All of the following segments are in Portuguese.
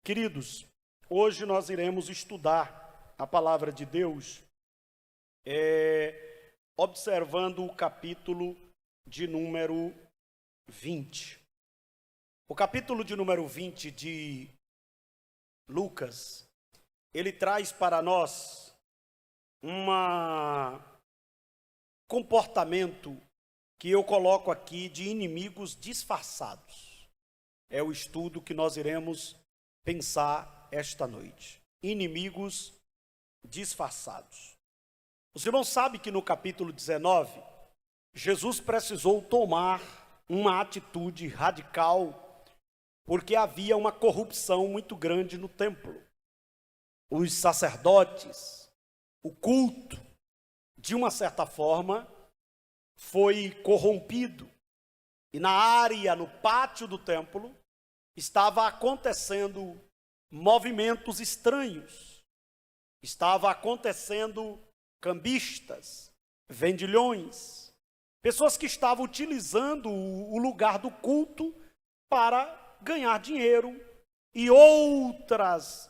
Queridos, hoje nós iremos estudar a palavra de Deus, observando o capítulo de número 20. O capítulo de número 20 de Lucas, ele traz para nós um comportamento que eu coloco aqui de inimigos disfarçados. É o estudo que nós iremos pensar esta noite. Inimigos disfarçados. Os irmãos sabem que no capítulo 19, Jesus precisou tomar uma atitude radical, porque havia uma corrupção muito grande no templo. Os sacerdotes, o culto, de uma certa forma, foi corrompido. E na área, no pátio do templo, estava acontecendo movimentos estranhos. Estava acontecendo cambistas, vendilhões, pessoas que estavam utilizando o lugar do culto para ganhar dinheiro e outras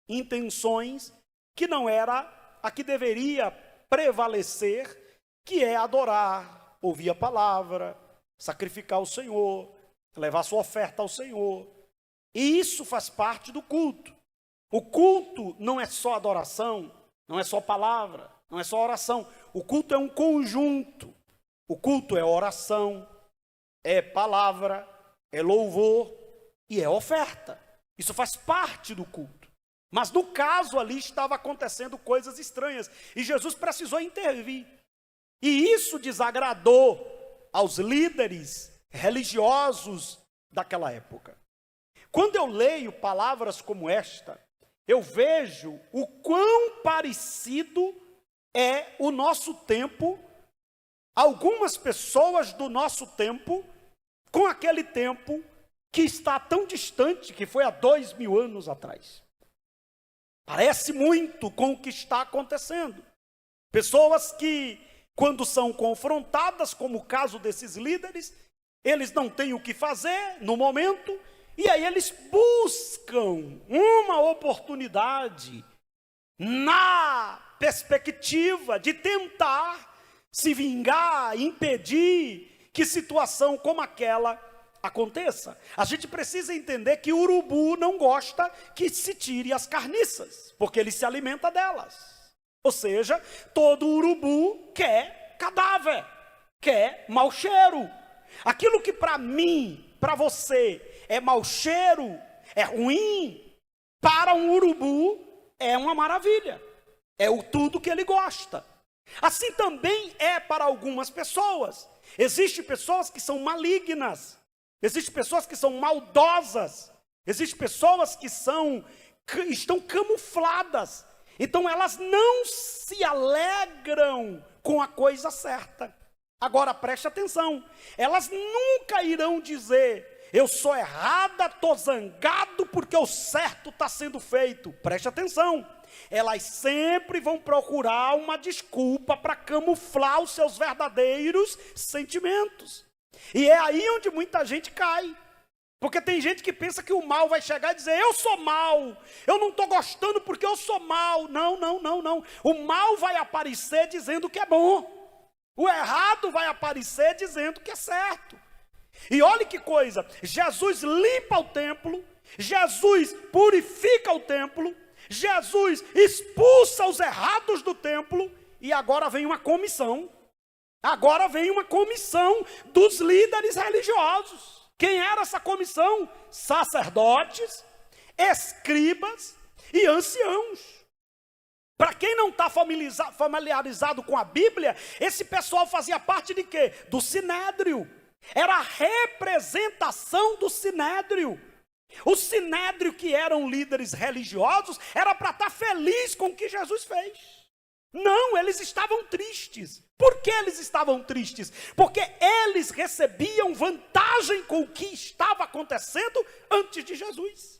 intenções que não era a que deveria prevalecer, que é adorar, ouvir a palavra, sacrificar ao Senhor, levar sua oferta ao Senhor. E isso faz parte do culto. O culto não é só adoração, não é só palavra, não é só oração. O culto é um conjunto. O culto é oração, é palavra, é louvor e é oferta. Isso faz parte do culto. Mas no caso ali estava acontecendo coisas estranhas e Jesus precisou intervir. E isso desagradou aos líderes religiosos daquela época. Quando eu leio palavras como esta, eu vejo o quão parecido é o nosso tempo, algumas pessoas do nosso tempo, com aquele tempo que está tão distante, que foi há 2000 anos atrás. Parece muito com o que está acontecendo. Pessoas que, quando são confrontadas, como o caso desses líderes, eles não têm o que fazer no momento, e aí eles buscam uma oportunidade na perspectiva de tentar se vingar, impedir que situação como aquela aconteça. A gente precisa entender que o urubu não gosta que se tire as carniças, porque ele se alimenta delas. Ou seja, todo urubu quer cadáver, quer mau cheiro. Aquilo que para mim, para você, é mau cheiro, é ruim, para um urubu é uma maravilha. É o tudo que ele gosta. Assim também é para algumas pessoas. Existem pessoas que são malignas. Existem pessoas que são maldosas. Existem pessoas que estão camufladas. Então elas não se alegram com a coisa certa. Agora preste atenção. Elas nunca irão dizer: eu sou errada, estou zangado porque o certo está sendo feito. Preste atenção. Elas sempre vão procurar uma desculpa para camuflar os seus verdadeiros sentimentos. E é aí onde muita gente cai. Porque tem gente que pensa que o mal vai chegar e dizer: eu sou mal, eu não estou gostando porque eu sou mal. Não. O mal vai aparecer dizendo que é bom. O errado vai aparecer dizendo que é certo. E olha que coisa, Jesus limpa o templo, Jesus purifica o templo, Jesus expulsa os errados do templo, e agora vem uma comissão. Agora vem uma comissão dos líderes religiosos. Quem era essa comissão? Sacerdotes, escribas e anciãos. Para quem não está familiarizado com a Bíblia, esse pessoal fazia parte de quê? Do Sinédrio. Era a representação do Sinédrio. O Sinédrio, que eram líderes religiosos, era para estar feliz com o que Jesus fez. Não, eles estavam tristes. Por que eles estavam tristes? Porque eles recebiam vantagem com o que estava acontecendo antes de Jesus.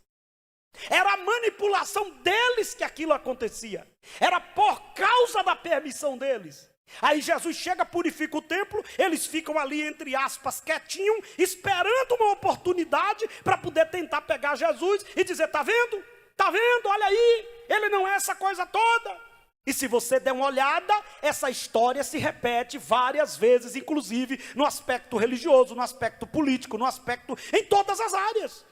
Era a manipulação deles que aquilo acontecia. Era por causa da permissão deles. Aí Jesus chega, purifica o templo, eles ficam ali, entre aspas, quietinhos, esperando uma oportunidade para poder tentar pegar Jesus e dizer: está vendo? Está vendo? Olha aí, ele não é essa coisa toda. E se você der uma olhada, essa história se repete várias vezes, inclusive no aspecto religioso, no aspecto político, no aspecto, em todas as áreas.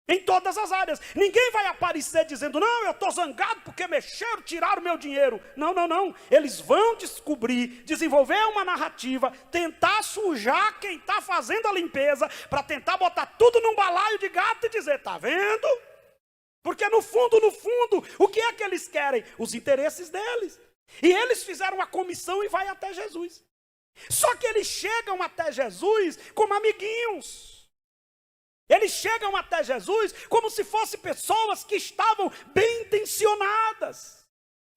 Em todas as áreas. Ninguém vai aparecer dizendo: não, eu estou zangado porque mexeram, tiraram meu dinheiro. Não, não, não. Eles vão descobrir, desenvolver uma narrativa, tentar sujar quem está fazendo a limpeza, para tentar botar tudo num balaio de gato e dizer: está vendo? Porque no fundo, o que é que eles querem? Os interesses deles. E eles fizeram a comissão e vai até Jesus. Só que eles chegam até Jesus como amiguinhos. Eles chegam até Jesus como se fossem pessoas que estavam bem intencionadas,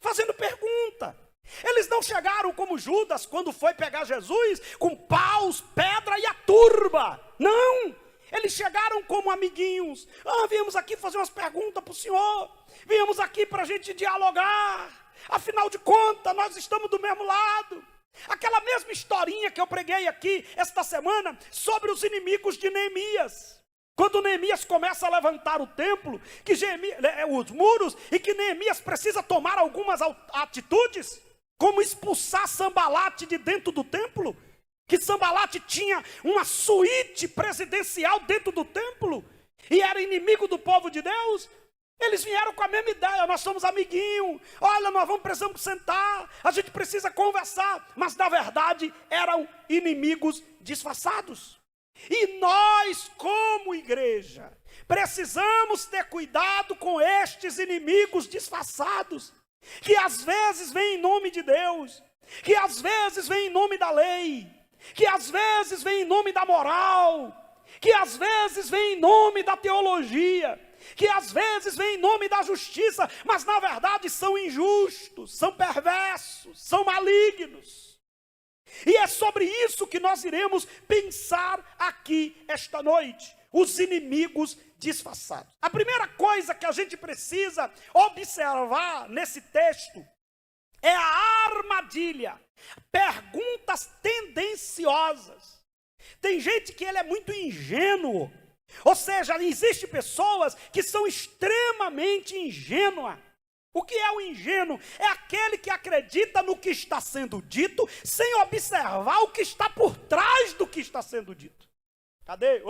fazendo pergunta. Eles não chegaram como Judas, quando foi pegar Jesus, com paus, pedra e a turba. Não! Eles chegaram como amiguinhos. Viemos aqui fazer umas perguntas para o senhor. Viemos aqui para a gente dialogar. Afinal de contas, nós estamos do mesmo lado. Aquela mesma historinha que eu preguei aqui esta semana sobre os inimigos de Neemias. Quando Neemias começa a levantar o templo, os muros, e que Neemias precisa tomar algumas atitudes, como expulsar Sambalate de dentro do templo, que Sambalate tinha uma suíte presidencial dentro do templo, e era inimigo do povo de Deus. Eles vieram com a mesma ideia: nós somos amiguinhos, olha, precisamos sentar, a gente precisa conversar, mas na verdade eram inimigos disfarçados. E nós, como igreja, precisamos ter cuidado com estes inimigos disfarçados, que às vezes vêm em nome de Deus, que às vezes vêm em nome da lei, que às vezes vêm em nome da moral, que às vezes vêm em nome da teologia, que às vezes vêm em nome da justiça, mas na verdade são injustos, são perversos, são malignos. E é sobre isso que nós iremos pensar aqui esta noite: os inimigos disfarçados. A primeira coisa que a gente precisa observar nesse texto é a armadilha, perguntas tendenciosas. Tem gente que ele é muito ingênuo, ou seja, existem pessoas que são extremamente ingênuas. O que é o ingênuo? É aquele que acredita no que está sendo dito, sem observar o que está por trás do que está sendo dito. Cadê?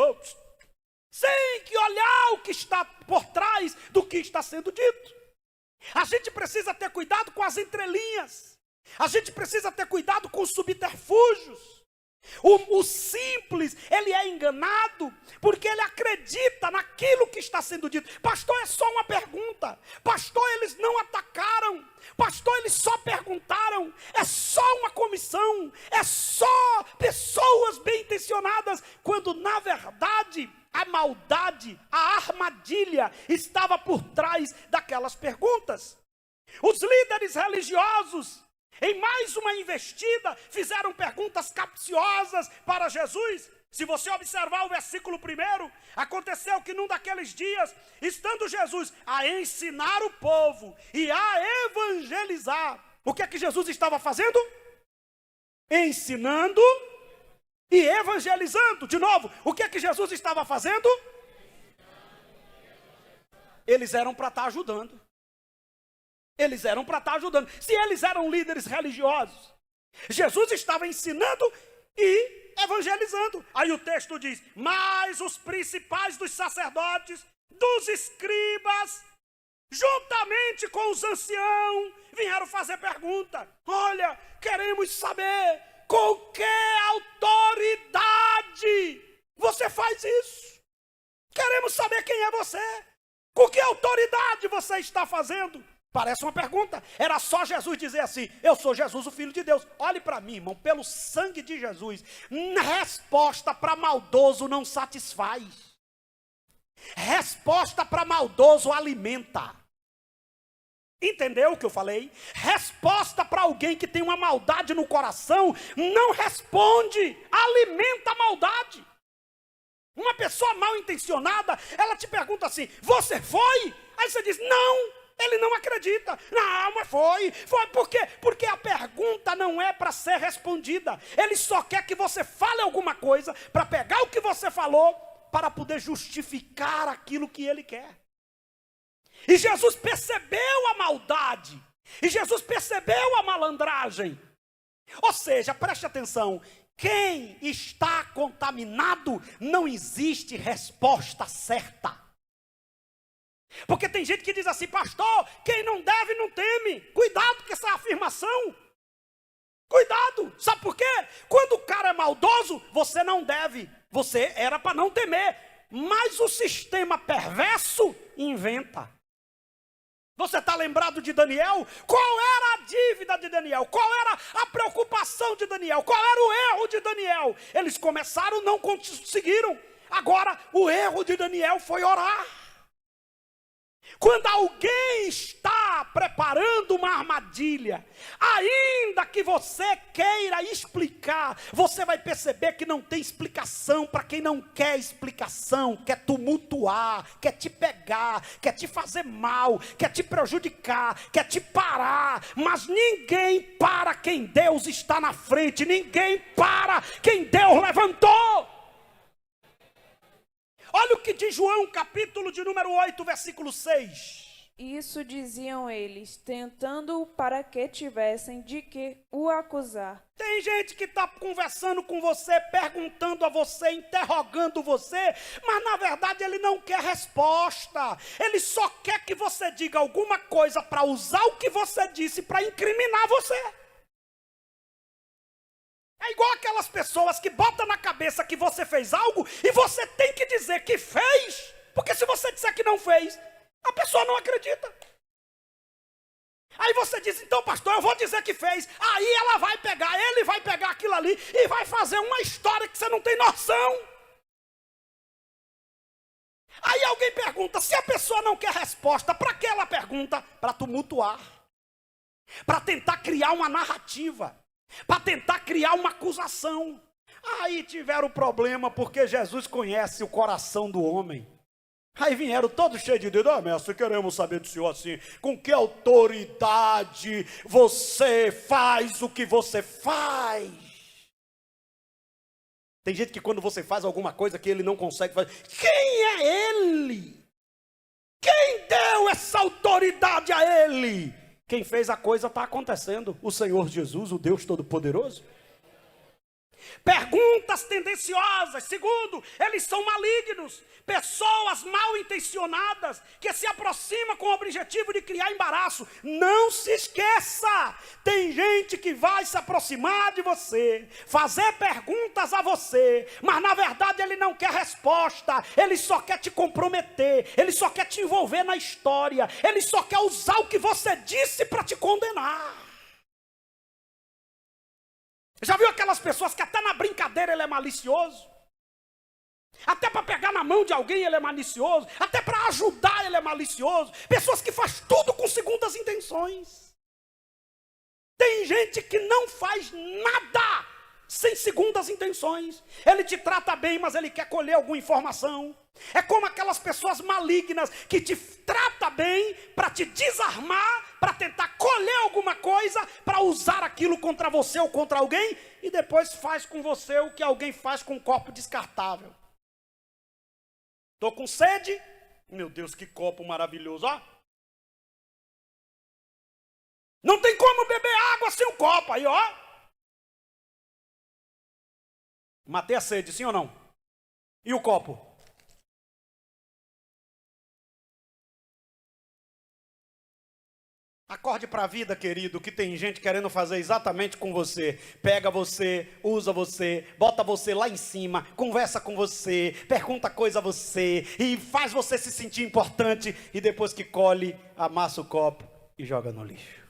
Sem que olhar o que está por trás do que está sendo dito. A gente precisa ter cuidado com as entrelinhas. A gente precisa ter cuidado com os subterfúgios. O simples, ele é enganado, porque ele acredita naquilo que está sendo dito. Pastor, é só uma pergunta. Pastor, eles não atacaram. Pastor, eles só perguntaram. É só uma comissão. É só pessoas bem intencionadas. Quando na verdade a maldade, a armadilha estava por trás daquelas perguntas. Os líderes religiosos, em mais uma investida, fizeram perguntas capciosas para Jesus. Se você observar o versículo 1, aconteceu que num daqueles dias, estando Jesus a ensinar o povo e a evangelizar, o que é que Jesus estava fazendo? Ensinando e evangelizando. De novo, o que é que Jesus estava fazendo? Eles eram para estar ajudando. Eles eram para estar ajudando. Se eles eram líderes religiosos, Jesus estava ensinando e evangelizando. Aí o texto diz: mas os principais dos sacerdotes, dos escribas, juntamente com os anciãos, vieram fazer pergunta. Olha, queremos saber com que autoridade você faz isso. Queremos saber quem é você. Com que autoridade você está fazendo? Parece uma pergunta. Era só Jesus dizer assim: eu sou Jesus, o Filho de Deus. Olhe para mim, irmão, pelo sangue de Jesus. Resposta para maldoso não satisfaz. Resposta para maldoso alimenta. Entendeu o que eu falei? Resposta para alguém que tem uma maldade no coração não responde, alimenta a maldade. Uma pessoa mal intencionada, ela te pergunta assim: você foi? Aí você diz: não. Ele não acredita. Não, mas foi por quê? Porque a pergunta não é para ser respondida. Ele só quer que você fale alguma coisa para pegar o que você falou para poder justificar aquilo que ele quer. E Jesus percebeu a maldade. E Jesus percebeu a malandragem. Ou seja, preste atenção. Quem está contaminado, não existe resposta certa. Porque tem gente que diz assim, pastor, quem não deve não teme. Cuidado com essa afirmação. Cuidado. Sabe por quê? Quando o cara é maldoso, você não deve. Você era para não temer. Mas o sistema perverso inventa. Você está lembrado de Daniel? Qual era a dívida de Daniel? Qual era a preocupação de Daniel? Qual era o erro de Daniel? Eles começaram, não conseguiram. Agora, o erro de Daniel foi orar. Quando alguém está preparando uma armadilha, ainda que você queira explicar, você vai perceber que não tem explicação para quem não quer explicação, quer tumultuar, quer te pegar, quer te fazer mal, quer te prejudicar, quer te parar, mas ninguém para quem Deus está na frente, ninguém para quem Deus levantou. Olha o que diz João, capítulo de número 8, versículo 6. Isso diziam eles, tentando-o para que tivessem de que o acusar. Tem gente que está conversando com você, perguntando a você, interrogando você, mas na verdade ele não quer resposta. Ele só quer que você diga alguma coisa para usar o que você disse para incriminar você. É igual aquelas pessoas que botam na cabeça que você fez algo e você tem que dizer que fez, porque se você disser que não fez, a pessoa não acredita. Aí você diz, então pastor, eu vou dizer que fez. Aí ela vai pegar, ele vai pegar aquilo ali e vai fazer uma história que você não tem noção. Aí alguém pergunta, se a pessoa não quer resposta, para que ela pergunta? Para tumultuar, para tentar criar uma narrativa, para tentar criar uma acusação. Aí tiveram problema, porque Jesus conhece o coração do homem. Aí vieram todos cheios de dedo. Mestre, queremos saber do senhor assim, com que autoridade você faz o que você faz? Tem gente que quando você faz alguma coisa que ele não consegue fazer, quem é ele? Quem deu essa autoridade a ele? Quem fez a coisa está acontecendo, o Senhor Jesus, o Deus Todo-Poderoso. Perguntas tendenciosas. Segundo, eles são malignos. Pessoas mal intencionadas que se aproximam com o objetivo de criar embaraço. Não se esqueça, tem gente que vai se aproximar de você, fazer perguntas a você, mas na verdade ele não quer resposta, ele só quer te comprometer, ele só quer te envolver na história, ele só quer usar o que você disse para te condenar. Já viu aquelas pessoas que até na brincadeira ele é malicioso? Até para pegar na mão de alguém ele é malicioso, até para ajudar ele é malicioso. Pessoas que faz tudo com segundas intenções. Tem gente que não faz nada sem segundas intenções. Ele te trata bem, mas ele quer colher alguma informação. É como aquelas pessoas malignas que te trata bem para te desarmar, para tentar colher alguma coisa, para usar aquilo contra você ou contra alguém, e depois faz com você o que alguém faz com um copo descartável. Estou com sede? Meu Deus, que copo maravilhoso, ó. Não tem como beber água sem um copo, aí ó. Matei a sede, sim ou não? E o copo? Acorde para a vida, querido, que tem gente querendo fazer exatamente com você. Pega você, usa você, bota você lá em cima, conversa com você, pergunta coisa a você e faz você se sentir importante e depois que colhe, amassa o copo e joga no lixo.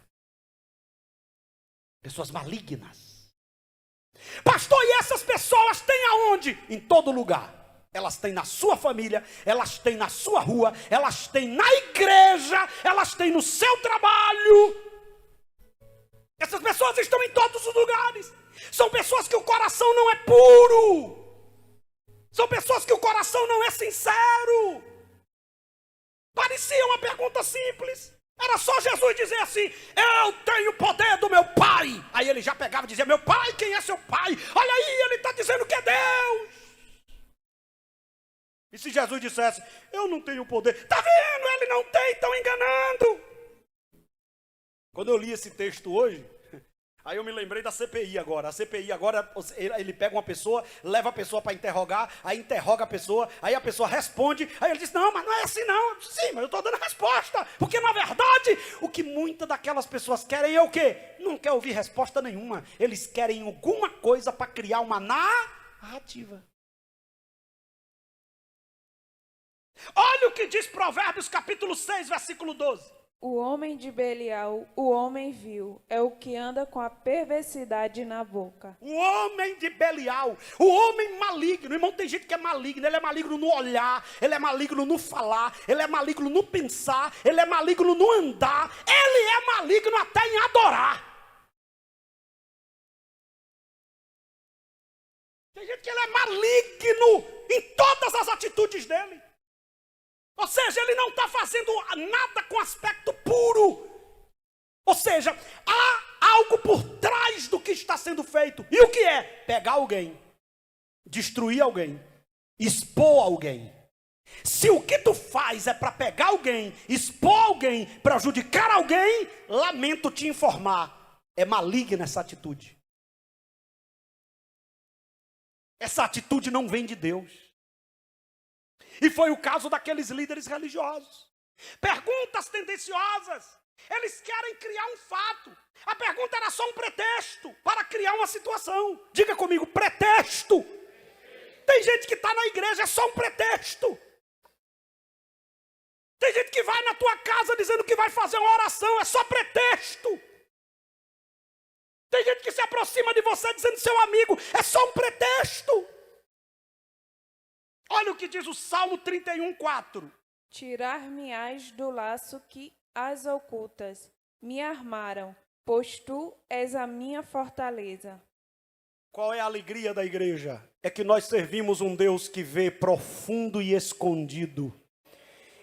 Pessoas malignas. Pastor, e essas pessoas têm aonde? Em todo lugar. Elas têm na sua família, elas têm na sua rua, elas têm na igreja, elas têm no seu trabalho. Essas pessoas estão em todos os lugares. São pessoas que o coração não é puro. São pessoas que o coração não é sincero. Parecia uma pergunta simples. Era só Jesus dizer assim: eu tenho poder do meu Pai. Aí ele já pegava e dizia: meu Pai, quem é seu Pai? Olha aí, ele está dizendo que é Deus. E se Jesus dissesse: eu não tenho poder, está vendo? Ele não tem, estão enganando. Quando eu li esse texto hoje, aí eu me lembrei da CPI agora. A CPI agora, ele pega uma pessoa, leva a pessoa para interrogar, aí interroga a pessoa, aí a pessoa responde, aí ele diz: não, mas não é assim não. Sim, mas eu estou dando a resposta. Porque na verdade, o que muitas daquelas pessoas querem é o quê? Não quer ouvir resposta nenhuma. Eles querem alguma coisa para criar uma narrativa. Olha o que diz Provérbios capítulo 6, versículo 12. O homem de Belial, o homem vil, é o que anda com a perversidade na boca. O homem de Belial, o homem maligno. Irmão, tem gente que é maligno. Ele é maligno no olhar, ele é maligno no falar, ele é maligno no pensar, ele é maligno no andar, ele é maligno até em adorar. Tem gente que ele é maligno em todas as atitudes dele. Ou seja, ele não está fazendo nada com aspecto puro. Ou seja, há algo por trás do que está sendo feito. E o que é? Pegar alguém, destruir alguém, expor alguém. Se o que tu faz é para pegar alguém, expor alguém, prejudicar alguém, lamento te informar, é maligna essa atitude. Essa atitude não vem de Deus. E foi o caso daqueles líderes religiosos. Perguntas tendenciosas. Eles querem criar um fato. A pergunta era só um pretexto para criar uma situação. Diga comigo, pretexto. Tem gente que está na igreja, é só um pretexto. Tem gente que vai na tua casa dizendo que vai fazer uma oração, é só pretexto. Tem gente que se aproxima de você dizendo seu amigo, é só um pretexto. Olha o que diz o Salmo 31:4. Tirar-me-ás do laço que as ocultas me armaram, pois tu és a minha fortaleza. Qual é a alegria da igreja? É que nós servimos um Deus que vê profundo e escondido.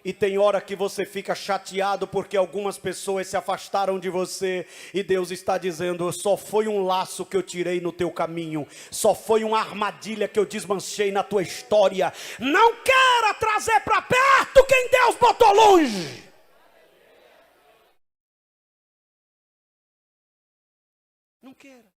E tem hora que você fica chateado porque algumas pessoas se afastaram de você. E Deus está dizendo: só foi um laço que eu tirei no teu caminho. Só foi uma armadilha que eu desmanchei na tua história. Não queira trazer para perto quem Deus botou longe. Não queira.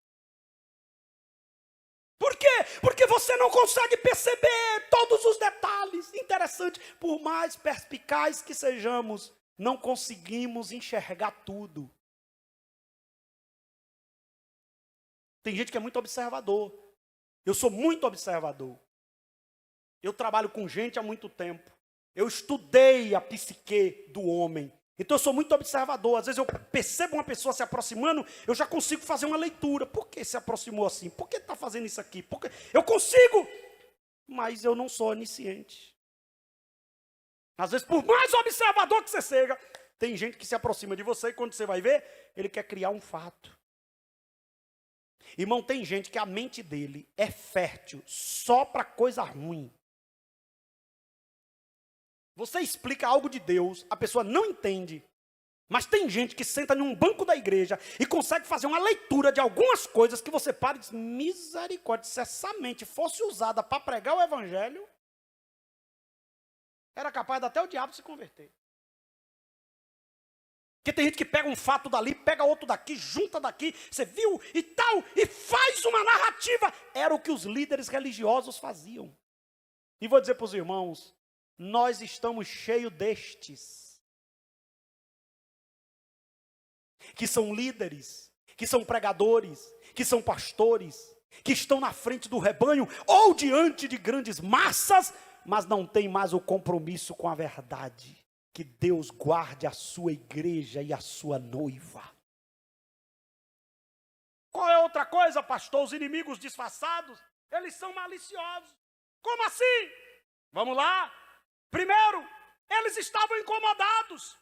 Por quê? Porque você não consegue perceber todos os detalhes. Interessante, por mais perspicaz que sejamos, não conseguimos enxergar tudo. Tem gente que é muito observador. Eu sou muito observador. Eu trabalho com gente há muito tempo. Eu estudei a psique do homem. Então eu sou muito observador. Às vezes eu percebo uma pessoa se aproximando, eu já consigo fazer uma leitura. Por que se aproximou assim? Por que está fazendo isso aqui? Por que? Eu consigo, mas eu não sou onisciente. Às vezes, por mais observador que você seja, tem gente que se aproxima de você e quando você vai ver, ele quer criar um fato. Irmão, tem gente que a mente dele é fértil só para coisa ruim. Você explica algo de Deus, a pessoa não entende. Mas tem gente que senta num banco da igreja e consegue fazer uma leitura de algumas coisas que você para e diz: misericórdia, se essa mente fosse usada para pregar o evangelho, era capaz de até o diabo se converter. Porque tem gente que pega um fato dali, pega outro daqui, junta daqui, você viu e tal, e faz uma narrativa. Era o que os líderes religiosos faziam. E vou dizer para os irmãos, nós estamos cheios destes, que são líderes, que são pregadores, que são pastores, que estão na frente do rebanho ou diante de grandes massas, mas não tem mais o compromisso com a verdade. Que Deus guarde a sua igreja e a sua noiva. Qual é outra coisa, pastor? Os inimigos disfarçados, eles são maliciosos. Como assim? Vamos lá. Primeiro, eles estavam incomodados.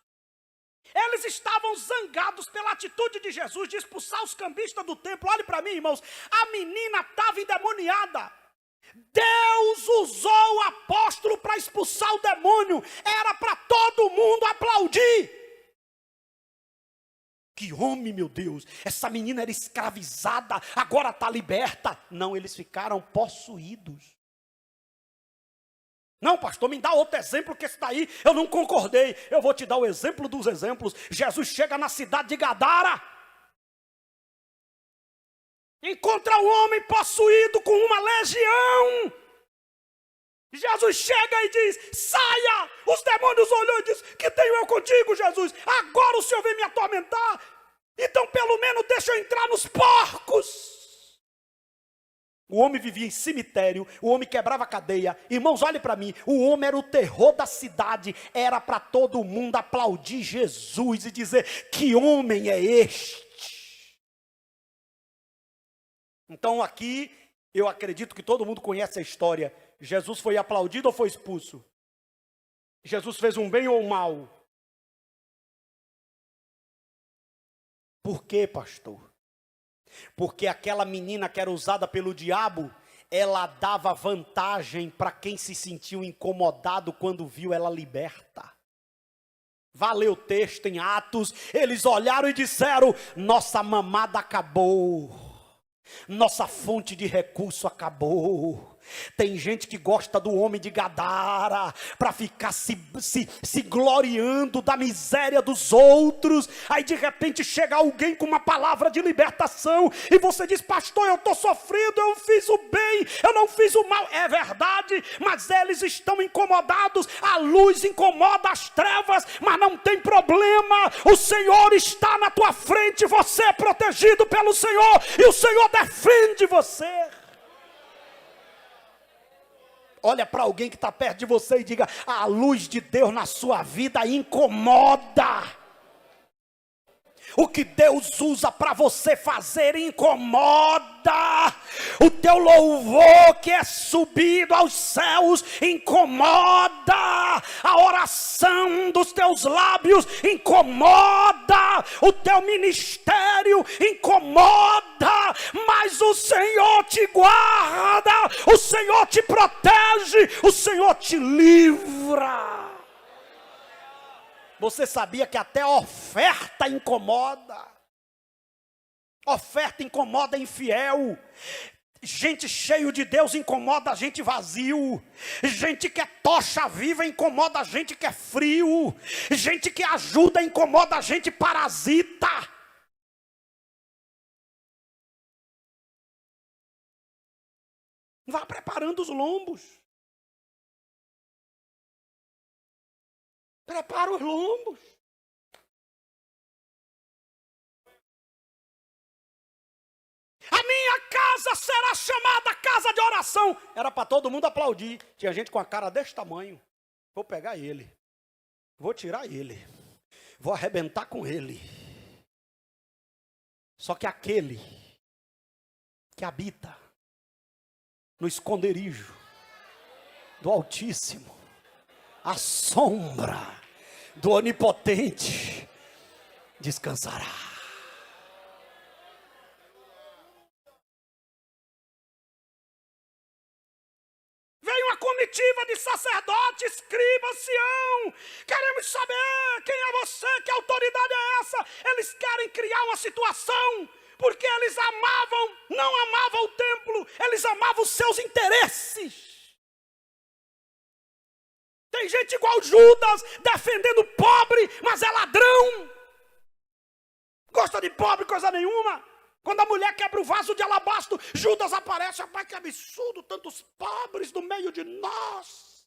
Eles estavam zangados pela atitude de Jesus de expulsar os cambistas do templo. Olhe para mim, irmãos. A menina estava endemoniada. Deus usou o apóstolo para expulsar o demônio. Era para todo mundo aplaudir. Que homem, meu Deus, essa menina era escravizada, agora está liberta. Não, eles ficaram possuídos. Não, pastor, me dá outro exemplo, que esse daí eu não concordei. Eu vou te dar o exemplo dos exemplos. Jesus chega na cidade de Gadara, encontra um homem possuído com uma legião. Jesus chega e diz: saia! Os demônios olhou e disse: que tenho eu contigo, Jesus? Agora o Senhor vem me atormentar? Então pelo menos deixa eu entrar nos porcos. O homem vivia em cemitério, o homem quebrava cadeia. Irmãos, olhem para mim, o homem era o terror da cidade. Era para todo mundo aplaudir Jesus e dizer: que homem é este? Então aqui, eu acredito que todo mundo conhece a história. Jesus foi aplaudido ou foi expulso? Jesus fez um bem ou um mal? Por quê, pastor? Porque aquela menina que era usada pelo diabo, ela dava vantagem para quem se sentiu incomodado quando viu ela liberta. Vá ler o texto em Atos, eles olharam e disseram: nossa mamada acabou, nossa fonte de recurso acabou. Tem gente que gosta do homem de Gadara para ficar se gloriando da miséria dos outros. Aí de repente chega alguém com uma palavra de libertação e você diz: pastor, eu estou sofrendo, eu fiz o bem, eu não fiz o mal. É verdade, mas eles estão incomodados. A luz incomoda as trevas, mas não tem problema. O Senhor está na tua frente, você é protegido pelo Senhor e o Senhor defende você. Olha para alguém que está perto de você e diga: a luz de Deus na sua vida incomoda. O que Deus usa para você fazer incomoda. O teu louvor que é subido aos céus incomoda. A oração dos teus lábios incomoda. O teu ministério incomoda. Mas o Senhor te guarda. O Senhor te protege. O Senhor te livra. Você sabia que até a oferta incomoda? Oferta incomoda infiel. Gente cheio de Deus incomoda a gente vazio. Gente que é tocha viva incomoda a gente que é frio. Gente que ajuda incomoda a gente parasita. Vá preparando os lombos. Prepara os lombos. A minha casa será chamada casa de oração. Era para todo mundo aplaudir. Tinha gente com a cara desse tamanho. Vou pegar ele. Vou tirar ele. Vou arrebentar com ele. Só que aquele que habita no esconderijo do Altíssimo, a sombra do Onipotente descansará. Veio uma comitiva de sacerdotes, escribas, Sião. Queremos saber quem é você, que autoridade é essa? Eles querem criar uma situação, porque eles não amavam o templo, eles amavam os seus interesses. Tem gente igual Judas, defendendo o pobre, mas é ladrão. Gosta de pobre, coisa nenhuma. Quando a mulher quebra o vaso de alabastro, Judas aparece. Rapaz, que absurdo, tantos pobres no meio de nós.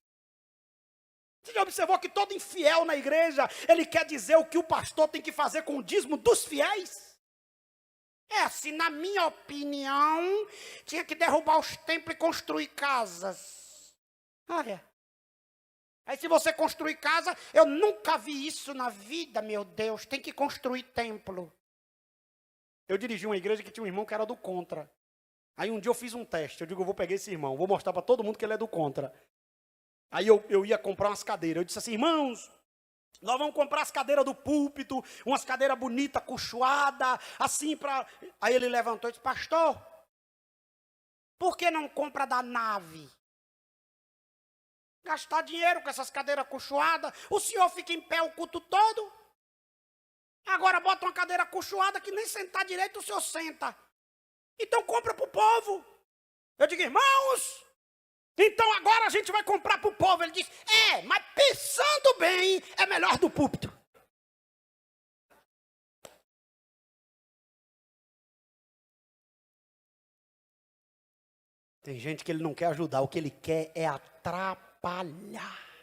Você já observou que todo infiel na igreja, ele quer dizer o que o pastor tem que fazer com o dízimo dos fiéis? É assim, na minha opinião, tinha que derrubar os templos e construir casas. Ah, é. Aí se você construir casa, eu nunca vi isso na vida, meu Deus, tem que construir templo. Eu dirigi uma igreja que tinha um irmão que era do contra. Aí um dia eu fiz um teste, eu digo: eu vou pegar esse irmão, vou mostrar para todo mundo que ele é do contra. Aí eu ia comprar umas cadeiras, eu disse assim: irmãos, nós vamos comprar as cadeiras do púlpito, umas cadeiras bonitas, cochoadas, assim para... Aí ele levantou e disse: pastor, por que não compra da nave? Gastar dinheiro com essas cadeiras cochoadas, o senhor fica em pé o culto todo. Agora bota uma cadeira acolchoada que nem sentar direito o senhor senta. Então compra para o povo. Eu digo, irmãos, então agora a gente vai comprar para o povo. Ele diz, mas pensando bem, é melhor do púlpito. Tem gente que ele não quer ajudar, o que ele quer é atrapalhar.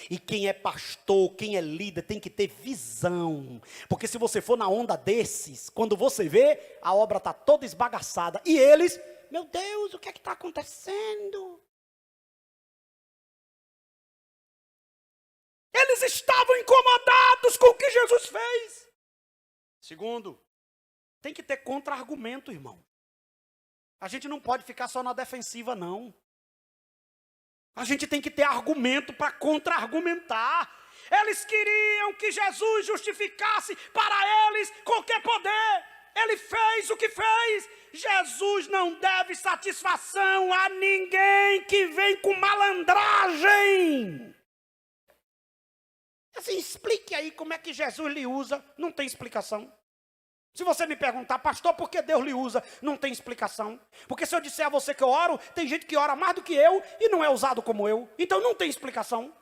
E quem é pastor, quem é líder, tem que ter visão. Porque se você for na onda desses, quando você vê, a obra está toda esbagaçada. E eles, meu Deus, o que é que está acontecendo? Eles estavam incomodados com o que Jesus fez. Segundo, tem que ter contra-argumento, irmão. A gente não pode ficar só na defensiva, não. A gente tem que ter argumento para contra-argumentar. Eles queriam que Jesus justificasse para eles qualquer poder. Ele fez o que fez. Jesus não deve satisfação a ninguém que vem com malandragem. Assim, explique aí como é que Jesus lhe usa. Não tem explicação. Se você me perguntar, pastor, por que Deus lhe usa? Não tem explicação. Porque se eu disser a você que eu oro, tem gente que ora mais do que eu e não é usado como eu. Então não tem explicação.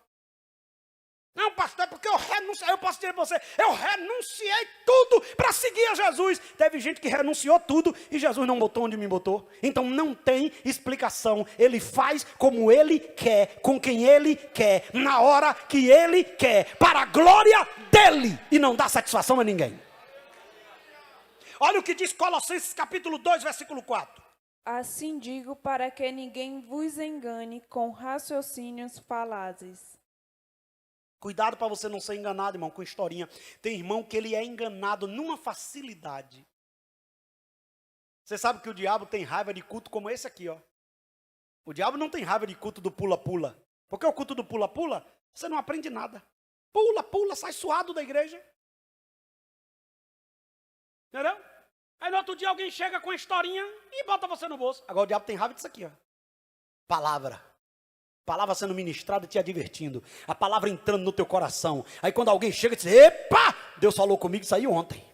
Não, pastor, é porque eu renunciei. Eu posso dizer para você, eu renunciei tudo para seguir a Jesus. Teve gente que renunciou tudo e Jesus não botou onde me botou. Então não tem explicação. Ele faz como ele quer, com quem ele quer, na hora que ele quer, para a glória dele e não dá satisfação a ninguém. Olha o que diz Colossenses capítulo 2, versículo 4. Assim digo para que ninguém vos engane com raciocínios falazes. Cuidado para você não ser enganado, irmão, com historinha. Tem irmão que ele é enganado numa facilidade. Você sabe que o diabo tem raiva de culto como esse aqui, ó. O diabo não tem raiva de culto do pula-pula. Porque o culto do pula-pula, você não aprende nada. Pula, sai suado da igreja. Entendeu? Aí no outro dia alguém chega com a historinha e bota você no bolso. Agora o diabo tem raiva disso aqui, ó. Palavra. Palavra sendo ministrada e te advertindo. A palavra entrando no teu coração. Aí quando alguém chega e diz, epa, Deus falou comigo isso aí ontem.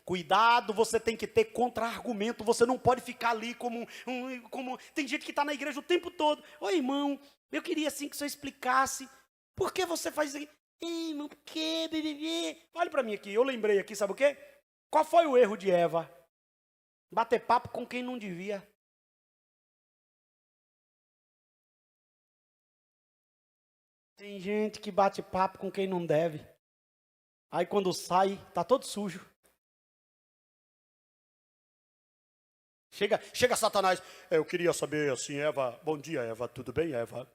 Cuidado, você tem que ter contra-argumento. Você não pode ficar ali como... Tem gente que está na igreja o tempo todo. Ô irmão, eu queria assim que o senhor explicasse. Por que você faz isso aqui? Ei, irmão, por quê? Olha para mim aqui, eu lembrei aqui, sabe o quê? Qual foi o erro de Eva? Bater papo com quem não devia. Tem gente que bate papo com quem não deve. Aí quando sai, tá todo sujo. Chega Satanás. Eu queria saber assim, Eva, bom dia Eva, tudo bem Eva?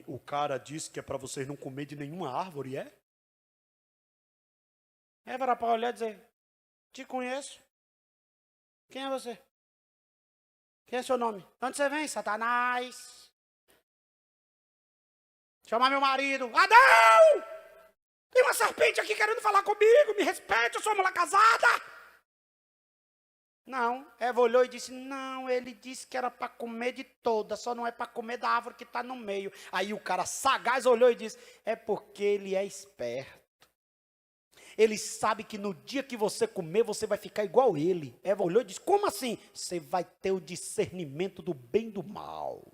O cara disse que é para vocês não comer de nenhuma árvore, é? Eva era para olhar e dizer, te conheço. Quem é você? Quem é seu nome? De onde você vem, Satanás? Chamar meu marido. Adão! Tem uma serpente aqui querendo falar comigo. Me respeite, eu sou uma mulher casada. Não, Eva olhou e disse, não, ele disse que era para comer de toda, só não é para comer da árvore que está no meio. Aí o cara sagaz olhou e disse, é porque ele é esperto. Ele sabe que no dia que você comer, você vai ficar igual ele. Eva olhou e disse, como assim? Você vai ter o discernimento do bem e do mal.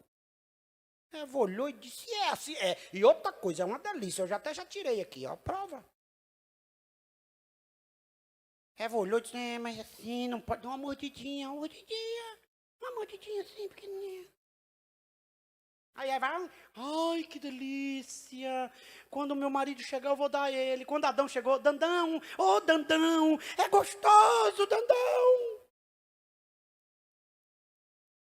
Eva olhou e disse, é assim, é. E outra coisa, é uma delícia, eu até já tirei aqui, ó, prova. Eva olhou e disse, mas assim, não pode dar uma mordidinha assim, pequenininha. Aí Eva, ai, que delícia. Quando meu marido chegar, eu vou dar a ele. Quando Adão chegou, Dandão, ô Dandão, é gostoso, Dandão.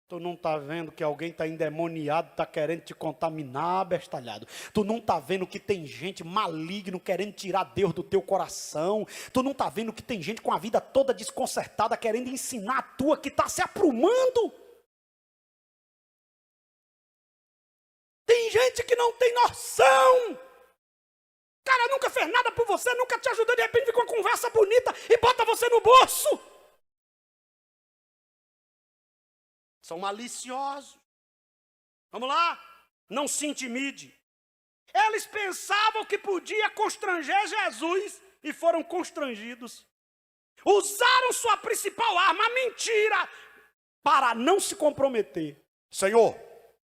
Tu não está vendo que alguém está endemoniado, está querendo te contaminar, bestalhado. Tu não está vendo que tem gente maligno querendo tirar Deus do teu coração. Tu não está vendo que tem gente com a vida toda desconcertada querendo ensinar a tua que está se aprumando. Tem gente que não tem noção. O cara nunca fez nada por você, nunca te ajudou, de repente fica uma conversa bonita e bota você no bolso. São maliciosos. Vamos lá? Não se intimide. Eles pensavam que podia constranger Jesus e foram constrangidos. Usaram sua principal arma, a mentira, para não se comprometer. Senhor,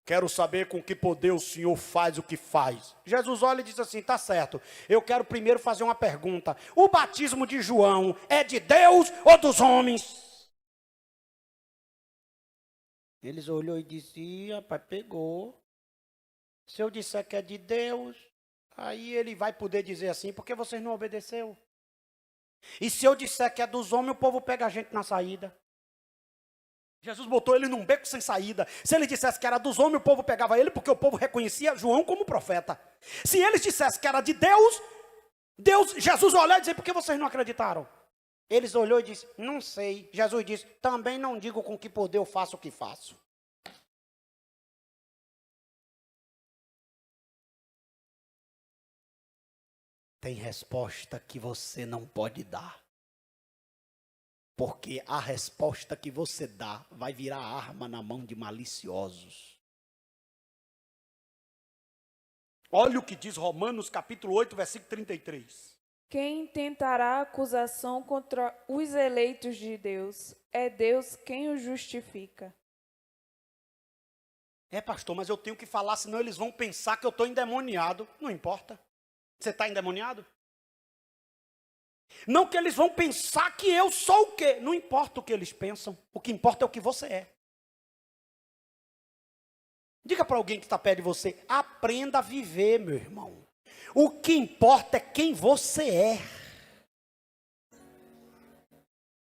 quero saber com que poder o Senhor faz o que faz. Jesus olha e diz assim, tá certo, eu quero primeiro fazer uma pergunta. O batismo de João é de Deus ou dos homens? Eles olhou e disse, rapaz, pegou. Se eu disser que é de Deus, aí ele vai poder dizer assim, porque vocês não obedeceram. E se eu disser que é dos homens, o povo pega a gente na saída. Jesus botou ele num beco sem saída. Se ele dissesse que era dos homens, o povo pegava ele, porque o povo reconhecia João como profeta. Se eles dissessem que era de Deus, Jesus olhou e disse, por que vocês não acreditaram? Eles olhou e disse, não sei. Jesus disse, também não digo com que poder eu faço o que faço. Tem resposta que você não pode dar. Porque a resposta que você dá vai virar arma na mão de maliciosos. Olha o que diz Romanos capítulo 8, versículo 33. Quem tentará acusação contra os eleitos de Deus? É Deus quem os justifica. Pastor, mas eu tenho que falar, senão eles vão pensar que eu estou endemoniado. Não importa. Você está endemoniado? Não que eles vão pensar que eu sou o quê? Não importa o que eles pensam. O que importa é o que você é. Diga para alguém que está perto de você, aprenda a viver, meu irmão. O que importa é quem você é.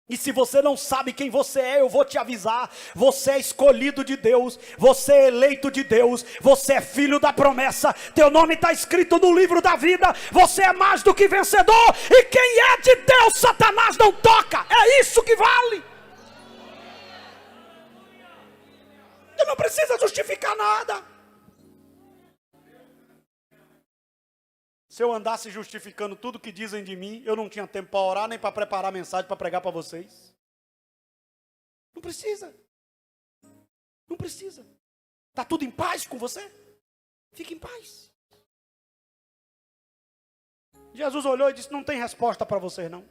E se você não sabe quem você é, eu vou te avisar. Você é escolhido de Deus, você é eleito de Deus, você é filho da promessa. Teu nome está escrito no livro da vida. Você é mais do que vencedor. E quem é de Deus, Satanás não toca. É isso que vale. Você não precisa justificar nada. Se eu andasse justificando tudo que dizem de mim, eu não tinha tempo para orar, nem para preparar a mensagem para pregar para vocês. Não precisa. Não precisa. Está tudo em paz com você? Fique em paz. Jesus olhou e disse, não tem resposta para vocês não.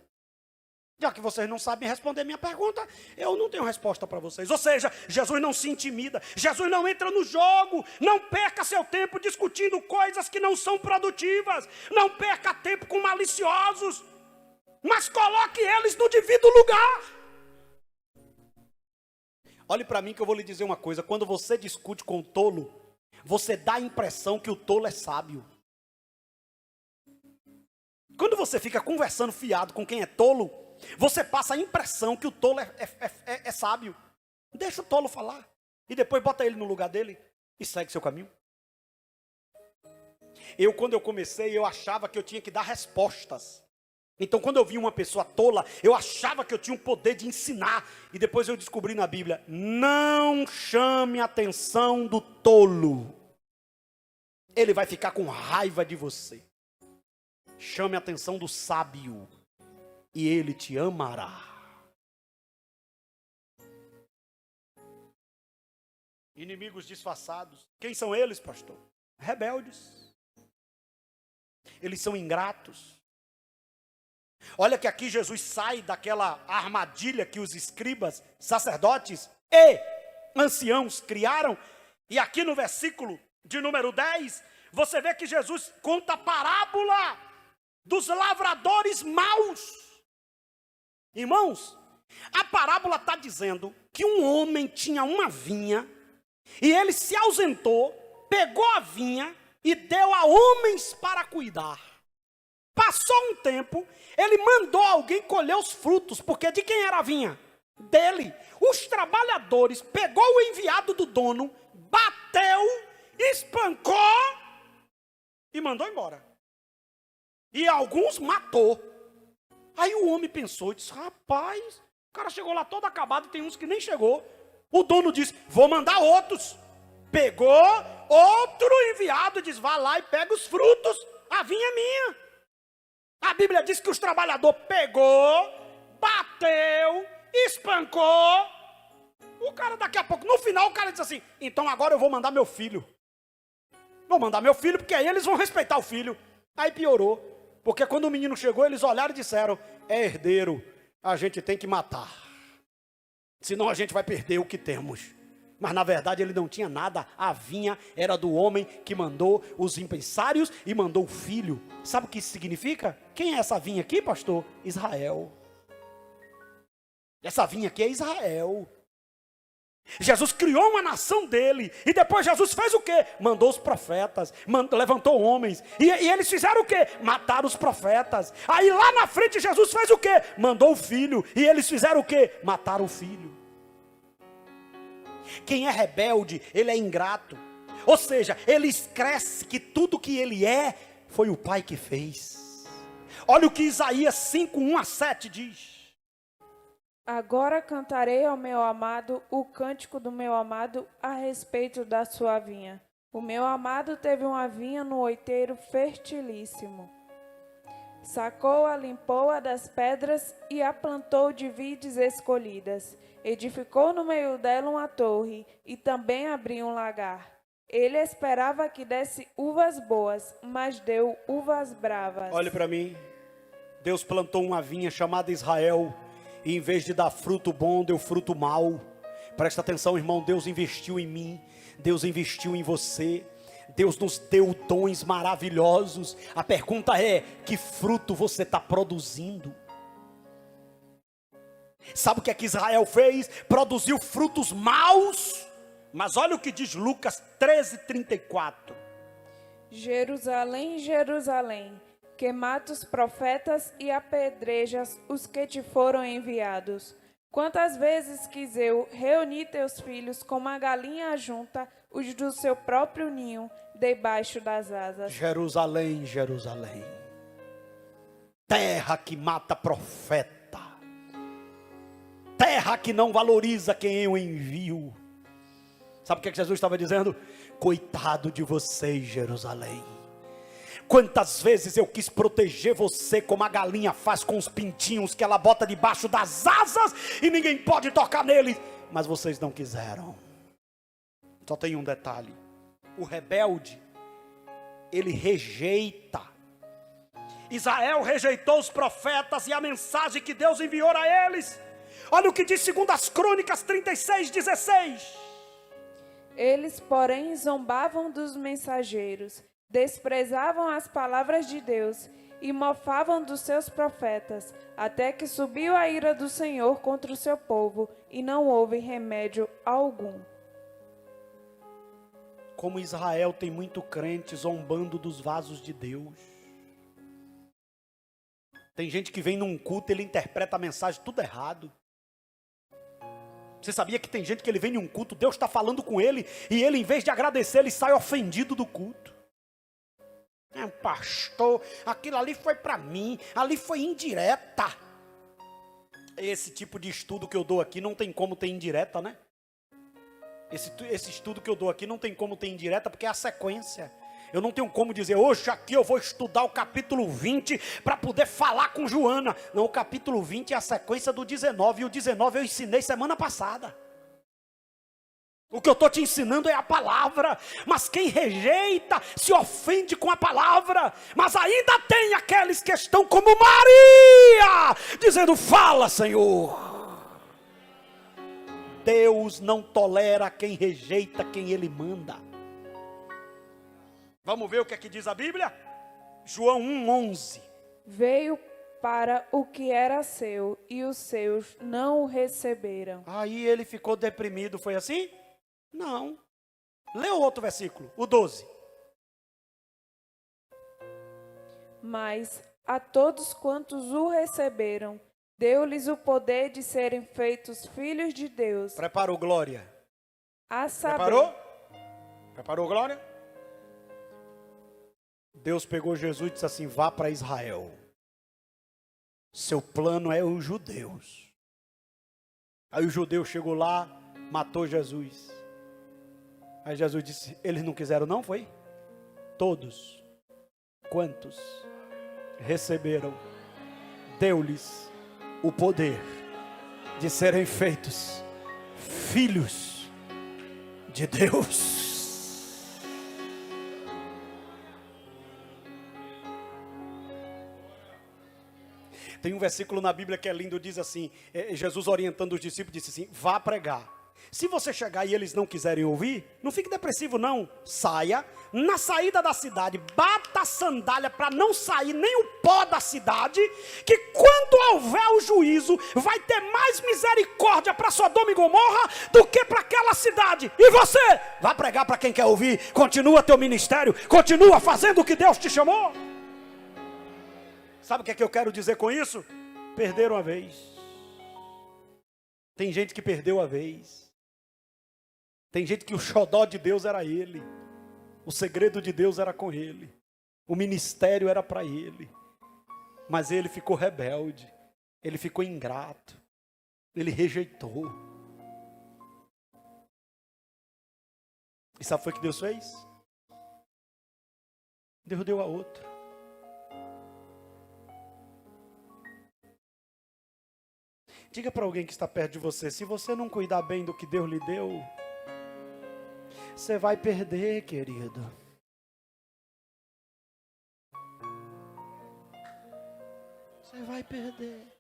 Já que vocês não sabem responder minha pergunta, eu não tenho resposta para vocês. Ou seja, Jesus não se intimida, Jesus não entra no jogo, não perca seu tempo discutindo coisas que não são produtivas, não perca tempo com maliciosos, mas coloque eles no devido lugar. Olhe para mim que eu vou lhe dizer uma coisa, quando você discute com o tolo, você dá a impressão que o tolo é sábio. Quando você fica conversando fiado com quem é tolo, você passa a impressão que o tolo é sábio. Deixa o tolo falar. E depois bota ele no lugar dele e segue seu caminho. Quando eu comecei, eu achava que eu tinha que dar respostas. Então, quando eu vi uma pessoa tola, eu achava que eu tinha o poder de ensinar. E depois eu descobri na Bíblia, não chame a atenção do tolo. Ele vai ficar com raiva de você. Chame a atenção do sábio. E ele te amará. Inimigos disfarçados. Quem são eles, pastor? Rebeldes. Eles são ingratos. Olha que aqui Jesus sai daquela armadilha que os escribas, sacerdotes e anciãos criaram. E aqui no versículo de número 10, você vê que Jesus conta a parábola dos lavradores maus. Irmãos, a parábola está dizendo que um homem tinha uma vinha e ele se ausentou, pegou a vinha e deu a homens para cuidar. Passou um tempo, ele mandou alguém colher os frutos, porque de quem era a vinha? Dele. Os trabalhadores, pegou o enviado do dono, bateu, espancou e mandou embora. E alguns matou. Aí o homem pensou e disse, rapaz, o cara chegou lá todo acabado e tem uns que nem chegou. O dono disse, vou mandar outros. Pegou outro enviado e disse, vá lá e pega os frutos, a vinha é minha. A Bíblia diz que os trabalhadores pegou, bateu, espancou. O cara daqui a pouco, no final o cara disse assim, então agora eu vou mandar meu filho. vou mandar meu filho, porque aí eles vão respeitar o filho. Aí piorou, porque quando o menino chegou, eles olharam e disseram: é herdeiro, a gente tem que matar, senão a gente vai perder o que temos. Mas na verdade ele não tinha nada, a vinha era do homem que mandou os impensários e mandou o filho. Sabe o que isso significa? Quem é essa vinha aqui, pastor? Israel. Essa vinha aqui é Israel. Jesus criou uma nação dele, e depois Jesus fez o quê? Mandou os profetas, levantou homens, e eles fizeram o quê? Mataram os profetas. Aí lá na frente Jesus fez o quê? Mandou o filho, e eles fizeram o quê? Mataram o filho. Quem é rebelde, ele é ingrato, ou seja, ele esquece que tudo que ele é, foi o pai que fez. Olha o que Isaías 5, 1-7 diz: Agora cantarei ao meu amado o cântico do meu amado a respeito da sua vinha. O meu amado teve uma vinha no outeiro fertilíssimo. Sacou-a, limpou-a das pedras e a plantou de vides escolhidas. Edificou no meio dela uma torre e também abriu um lagar. Ele esperava que desse uvas boas, mas deu uvas bravas. Olhe para mim. Deus plantou uma vinha chamada Israel, e em vez de dar fruto bom, deu fruto mau. Presta atenção, irmão, Deus investiu em mim, Deus investiu em você, Deus nos deu dons maravilhosos. A pergunta é: que fruto você está produzindo? Sabe o que é que Israel fez? Produziu frutos maus. Mas olha o que diz Lucas 13:34. Jerusalém, Jerusalém, que mata os profetas e apedrejas os que te foram enviados. Quantas vezes quis eu reunir teus filhos como a galinha ajunta os do seu próprio ninho debaixo das asas. Jerusalém, Jerusalém, terra que mata profeta, terra que não valoriza quem eu envio. Sabe o que Jesus estava dizendo? Coitado de vocês, Jerusalém. Quantas vezes eu quis proteger você como a galinha faz com os pintinhos que ela bota debaixo das asas e ninguém pode tocar neles, mas vocês não quiseram. Só tem um detalhe: o rebelde, ele rejeita. Israel rejeitou os profetas e a mensagem que Deus enviou a eles. Olha o que diz 2 Crônicas 36:16. Eles, porém, zombavam dos mensageiros, desprezavam as palavras de Deus e mofavam dos seus profetas, até que subiu a ira do Senhor contra o seu povo, e não houve remédio algum. Como Israel tem muito crente zombando dos vasos de Deus. Tem gente que vem num culto, ele interpreta a mensagem tudo errado. Você sabia que tem gente que ele vem em um culto, Deus está falando com ele, e ele, em vez de agradecer, ele sai ofendido do culto. Pastor, aquilo ali foi para mim, ali foi indireta. Esse tipo de estudo que eu dou aqui não tem como ter indireta, né? Esse estudo que eu dou aqui não tem como ter indireta, porque é a sequência. Eu não tenho como dizer: hoje aqui eu vou estudar o capítulo 20 para poder falar com Joana. Não, o capítulo 20 é a sequência do 19, e o 19 eu ensinei semana passada. O que eu estou te ensinando é a palavra, mas quem rejeita se ofende com a palavra. Mas ainda tem aqueles que estão como Maria, dizendo: fala, Senhor. Deus não tolera quem rejeita quem Ele manda. Vamos ver o que é que diz a Bíblia? João 1:11. Veio para o que era seu, e os seus não o receberam. Aí ele ficou deprimido, foi assim? Não. Lê o outro versículo, o 12. Mas a todos quantos o receberam, deu-lhes o poder de serem feitos filhos de Deus. Preparou, Glória? A saber, Preparou? Preparou, Glória? Deus pegou Jesus e disse assim: vá para Israel. Seu plano é os judeus. Aí o judeu chegou lá, matou Jesus. Aí Jesus disse: eles não quiseram não, foi? Todos quantos receberam, deu-lhes o poder de serem feitos filhos de Deus. Tem um versículo na Bíblia que é lindo, diz assim, Jesus orientando os discípulos, disse assim, vá pregar. Se você chegar e eles não quiserem ouvir, não fique depressivo não, saia, na saída da cidade, bata a sandália para não sair nem o pó da cidade, que quando houver o juízo, vai ter mais misericórdia para Sodoma e Gomorra do que para aquela cidade. E você, vá pregar para quem quer ouvir, continua teu ministério, continua fazendo o que Deus te chamou. Sabe o que é que eu quero dizer com isso? Perderam a vez. Tem gente que perdeu a vez. Tem gente que o xodó de Deus era ele. O segredo de Deus era com ele. O ministério era para ele. Mas ele ficou rebelde. Ele ficou ingrato. Ele rejeitou. E sabe o que foi que Deus fez? Deus deu a outro. Diga para alguém que está perto de você, se você não cuidar bem do que Deus lhe deu, você vai perder, querido. Você vai perder.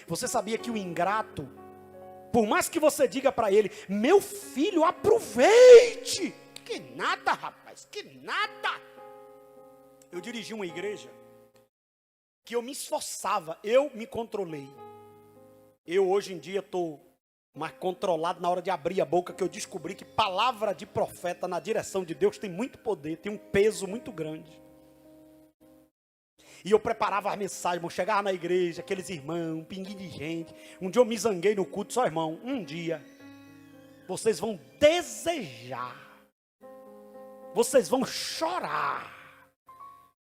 Você sabia que o ingrato, por mais que você diga para ele, meu filho, aproveite. Que nada, rapaz, que nada. Eu dirigi uma igreja que eu me esforçava, eu me controlei. Eu hoje em dia estou mais controlado na hora de abrir a boca, que eu descobri que palavra de profeta na direção de Deus tem muito poder, tem um peso muito grande. E eu preparava as mensagens, eu chegava na igreja, aqueles irmãos, um pinguinho de gente. Um dia eu me zanguei no culto, só irmão, um dia vocês vão desejar, vocês vão chorar,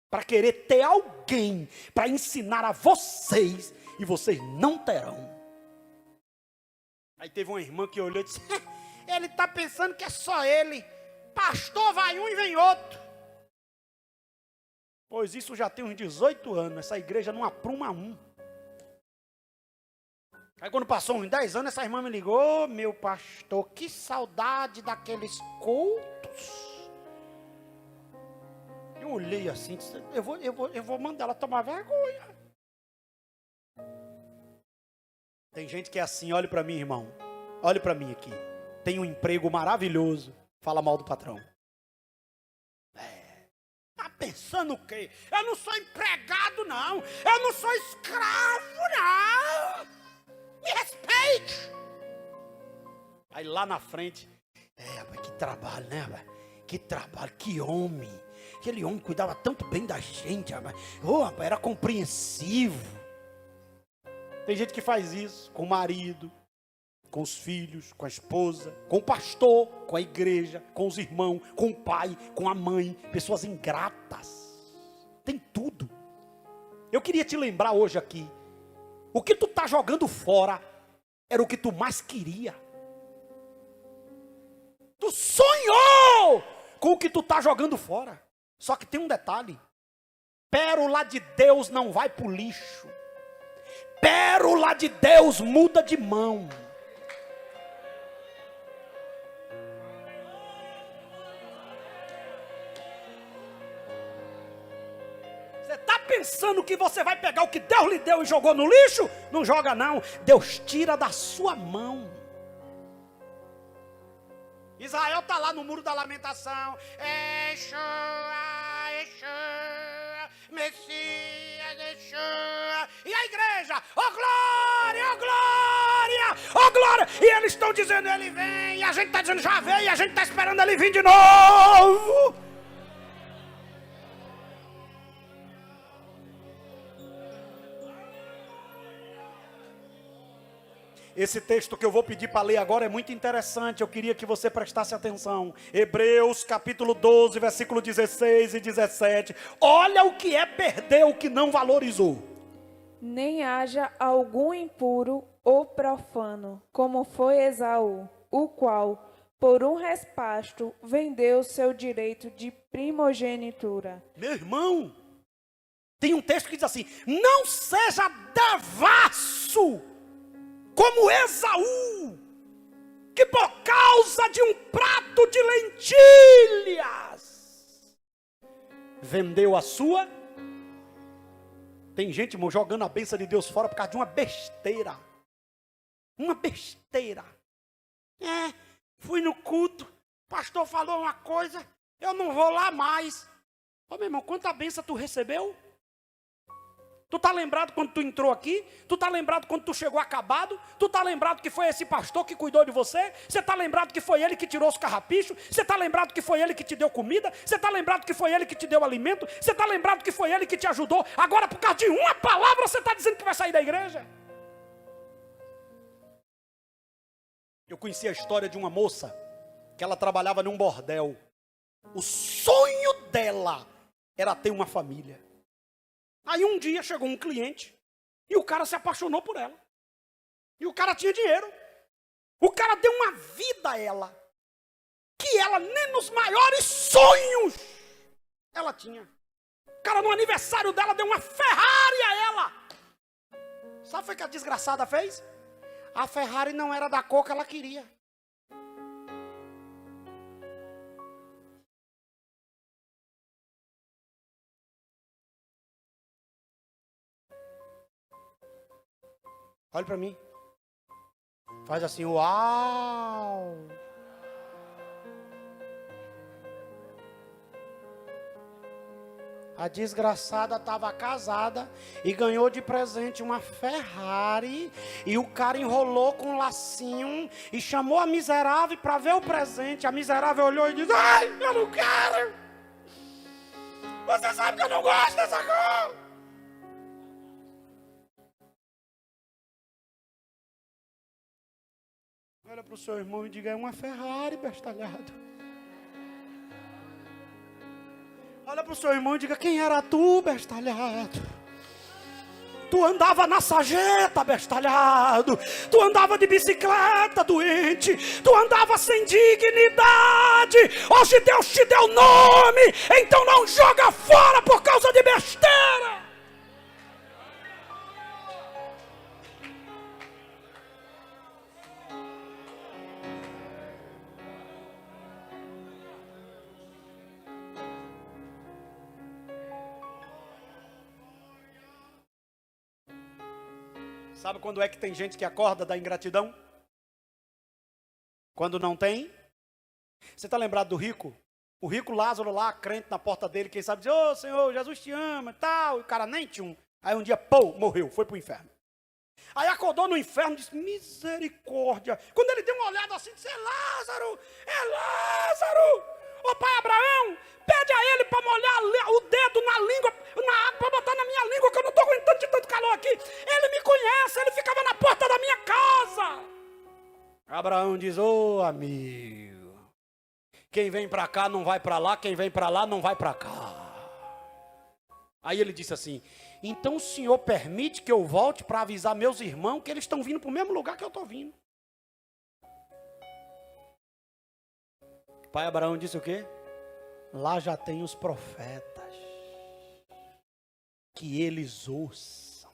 para querer ter alguém para ensinar a vocês, e vocês não terão. Aí teve uma irmã que olhou e disse, ele está pensando que é só ele, pastor vai um e vem outro. Pois isso já tem uns 18 anos, essa igreja não apruma um. Aí quando passou uns 10 anos, essa irmã me ligou, meu pastor, que saudade daqueles cultos. Eu olhei assim, disse, eu vou mandar ela tomar vergonha. Tem gente que é assim, olhe para mim, irmão. Olhe para mim aqui. Tem um emprego maravilhoso. Fala mal do patrão. Tá pensando o quê? Eu não sou empregado, não. Eu não sou escravo, não. Me respeite. Aí lá na frente, rapaz, que trabalho, né, rapaz? Que trabalho, que homem. Aquele homem cuidava tanto bem da gente, rapaz. Rapaz, era compreensivo. Tem gente que faz isso com o marido, com os filhos, com a esposa, com o pastor, com a igreja, com os irmãos, com o pai, com a mãe. Pessoas ingratas. Tem tudo. Eu queria te lembrar hoje aqui. O que tu está jogando fora era o que tu mais queria. Tu sonhou com o que tu está jogando fora. Só que tem um detalhe. Pérola de Deus não vai para o lixo. Pérola de Deus muda de mão. Você está pensando que você vai pegar o que Deus lhe deu e jogou no lixo? Não joga não. Deus tira da sua mão. Israel está lá no muro da lamentação. Yeshua, Yeshua, Messias, Yeshua. E a igreja, oh glória, oh glória, oh glória. E eles estão dizendo, ele vem. E a gente está dizendo, já veio. E a gente está esperando ele vir de novo. Esse texto que eu vou pedir para ler agora é muito interessante, eu queria que você prestasse atenção. Hebreus capítulo 12, versículo 16 e 17. Olha o que é perder o que não valorizou. Nem haja algum impuro ou profano, como foi Esaú, o qual, por um respasto, vendeu seu direito de primogenitura. Meu irmão, tem um texto que diz assim, não seja devasso, como Esaú, que por causa de um prato de lentilhas, vendeu a sua. Tem gente, irmão, jogando a bênção de Deus fora por causa de uma besteira. Uma besteira. Fui no culto, o pastor falou uma coisa, eu não vou lá mais. Ô meu irmão, quanta bênção tu recebeu? Tu está lembrado quando tu entrou aqui? Tu está lembrado quando tu chegou acabado? Tu está lembrado que foi esse pastor que cuidou de você? Você está lembrado que foi ele que tirou os carrapichos? Você está lembrado que foi ele que te deu comida? Você está lembrado que foi ele que te deu alimento? Você está lembrado que foi ele que te ajudou? Agora por causa de uma palavra você está dizendo que vai sair da igreja? Eu conheci a história de uma moça que ela trabalhava num bordel. O sonho dela era ter uma família. Aí um dia chegou um cliente e o cara se apaixonou por ela. E o cara tinha dinheiro. O cara deu uma vida a ela que ela nem nos maiores sonhos ela tinha. O cara no aniversário dela deu uma Ferrari a ela. Sabe o que a desgraçada fez? A Ferrari não era da cor que ela queria. Olha para mim. Faz assim, uau. A desgraçada estava casada e ganhou de presente uma Ferrari. E o cara enrolou com um lacinho e chamou a miserável para ver o presente. A miserável olhou e disse: ai, eu não quero. Você sabe que eu não gosto dessa cor. Olha para o seu irmão e diga: é uma Ferrari, bestalhado. Olha para o seu irmão e diga: quem era tu, bestalhado? Tu andava na sarjeta, bestalhado. Tu andava de bicicleta, doente. Tu andava sem dignidade. Hoje Deus te deu nome. Então não joga fora por causa de besteira. Sabe quando é que tem gente que acorda da ingratidão? Quando não tem? Você está lembrado do rico? O rico Lázaro lá, crente na porta dele, quem sabe diz: ô Senhor, Jesus te ama e tal. E o cara nem tinha um. Aí um dia, pô, morreu, foi para o inferno. Aí acordou no inferno e disse: misericórdia. Quando ele deu uma olhada assim, disse: é Lázaro, é Lázaro. Ô pai Abraão, pede a ele para molhar o dedo na língua, na água, para botar na minha língua, que eu não estou aguentando de tanto calor aqui. Ele me conhece, ele ficava na porta da minha casa. Abraão diz: ô amigo, quem vem para cá não vai para lá, quem vem para lá não vai para cá. Aí ele disse assim: então o senhor permite que eu volte para avisar meus irmãos que eles estão vindo para o mesmo lugar que eu estou vindo? Pai Abraão disse o quê? Lá já tem os profetas, que eles ouçam.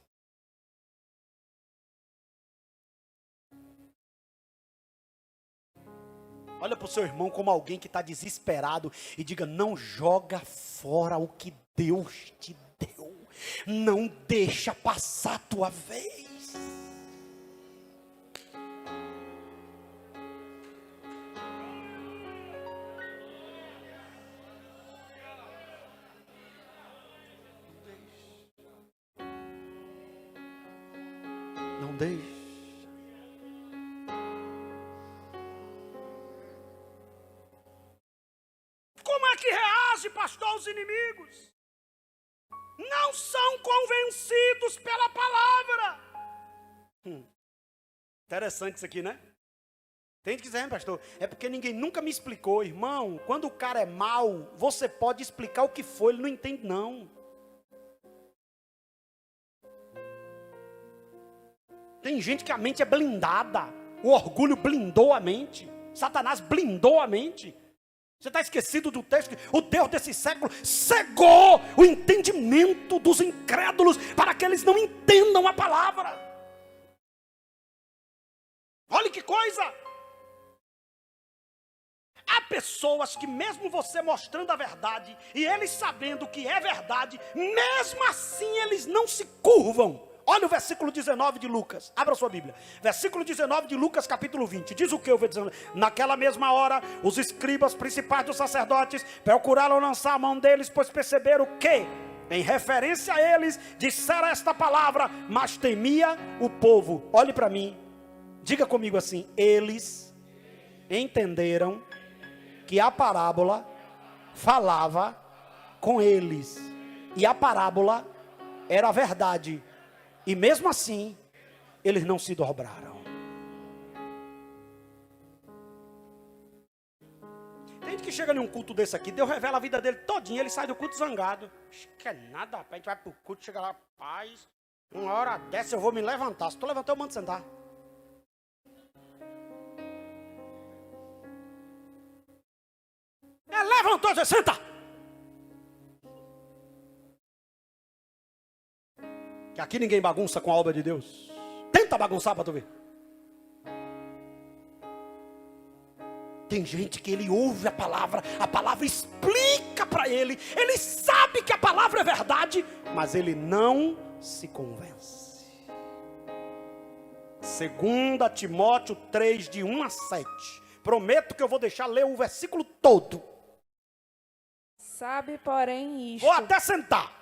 Olha para o seu irmão como alguém que está desesperado e diga: não joga fora o que Deus te deu. Não deixa passar a tua vez. Não deixe. Como é que reage, pastor, os inimigos? Não são convencidos pela palavra. Interessante isso aqui, né? Tem que dizer, pastor, é porque ninguém nunca me explicou. Irmão, quando o cara é mau, você pode explicar o que foi, ele não entende não. Tem gente que a mente é blindada. O orgulho blindou a mente. Satanás blindou a mente. Você está esquecido do texto que o Deus desse século cegou o entendimento dos incrédulos para que eles não entendam a palavra. Olha que coisa. há pessoas que mesmo você mostrando a verdade, e eles sabendo que é verdade, mesmo assim eles não se curvam. Olha o versículo 19 de Lucas, abra sua Bíblia, versículo 19 de Lucas capítulo 20, diz o que eu vou dizendo? Naquela mesma hora, os escribas principais dos sacerdotes procuraram lançar a mão deles, pois perceberam que, em referência a eles, disseram esta palavra, mas temia o povo. Olhe para mim, diga comigo assim: eles entenderam que a parábola falava com eles, e a parábola era a verdade, e mesmo assim, eles não se dobraram. Tem gente que chega num culto desse aqui, Deus revela a vida dele todinha, ele sai do culto zangado. Acho que é nada, rapaz, a gente vai pro culto, chega lá, paz, uma hora dessa eu vou me levantar. Se tu levantar, eu mando sentar. Levantou, você senta. Que aqui ninguém bagunça com a obra de Deus. Tenta bagunçar para tu ver. Tem gente que ele ouve a palavra explica para ele sabe que a palavra é verdade, mas ele não se convence. 2 Timóteo 3, de 1 a 7. Prometo que eu vou deixar ler o versículo todo. Sabe, porém, isto: vou até sentar.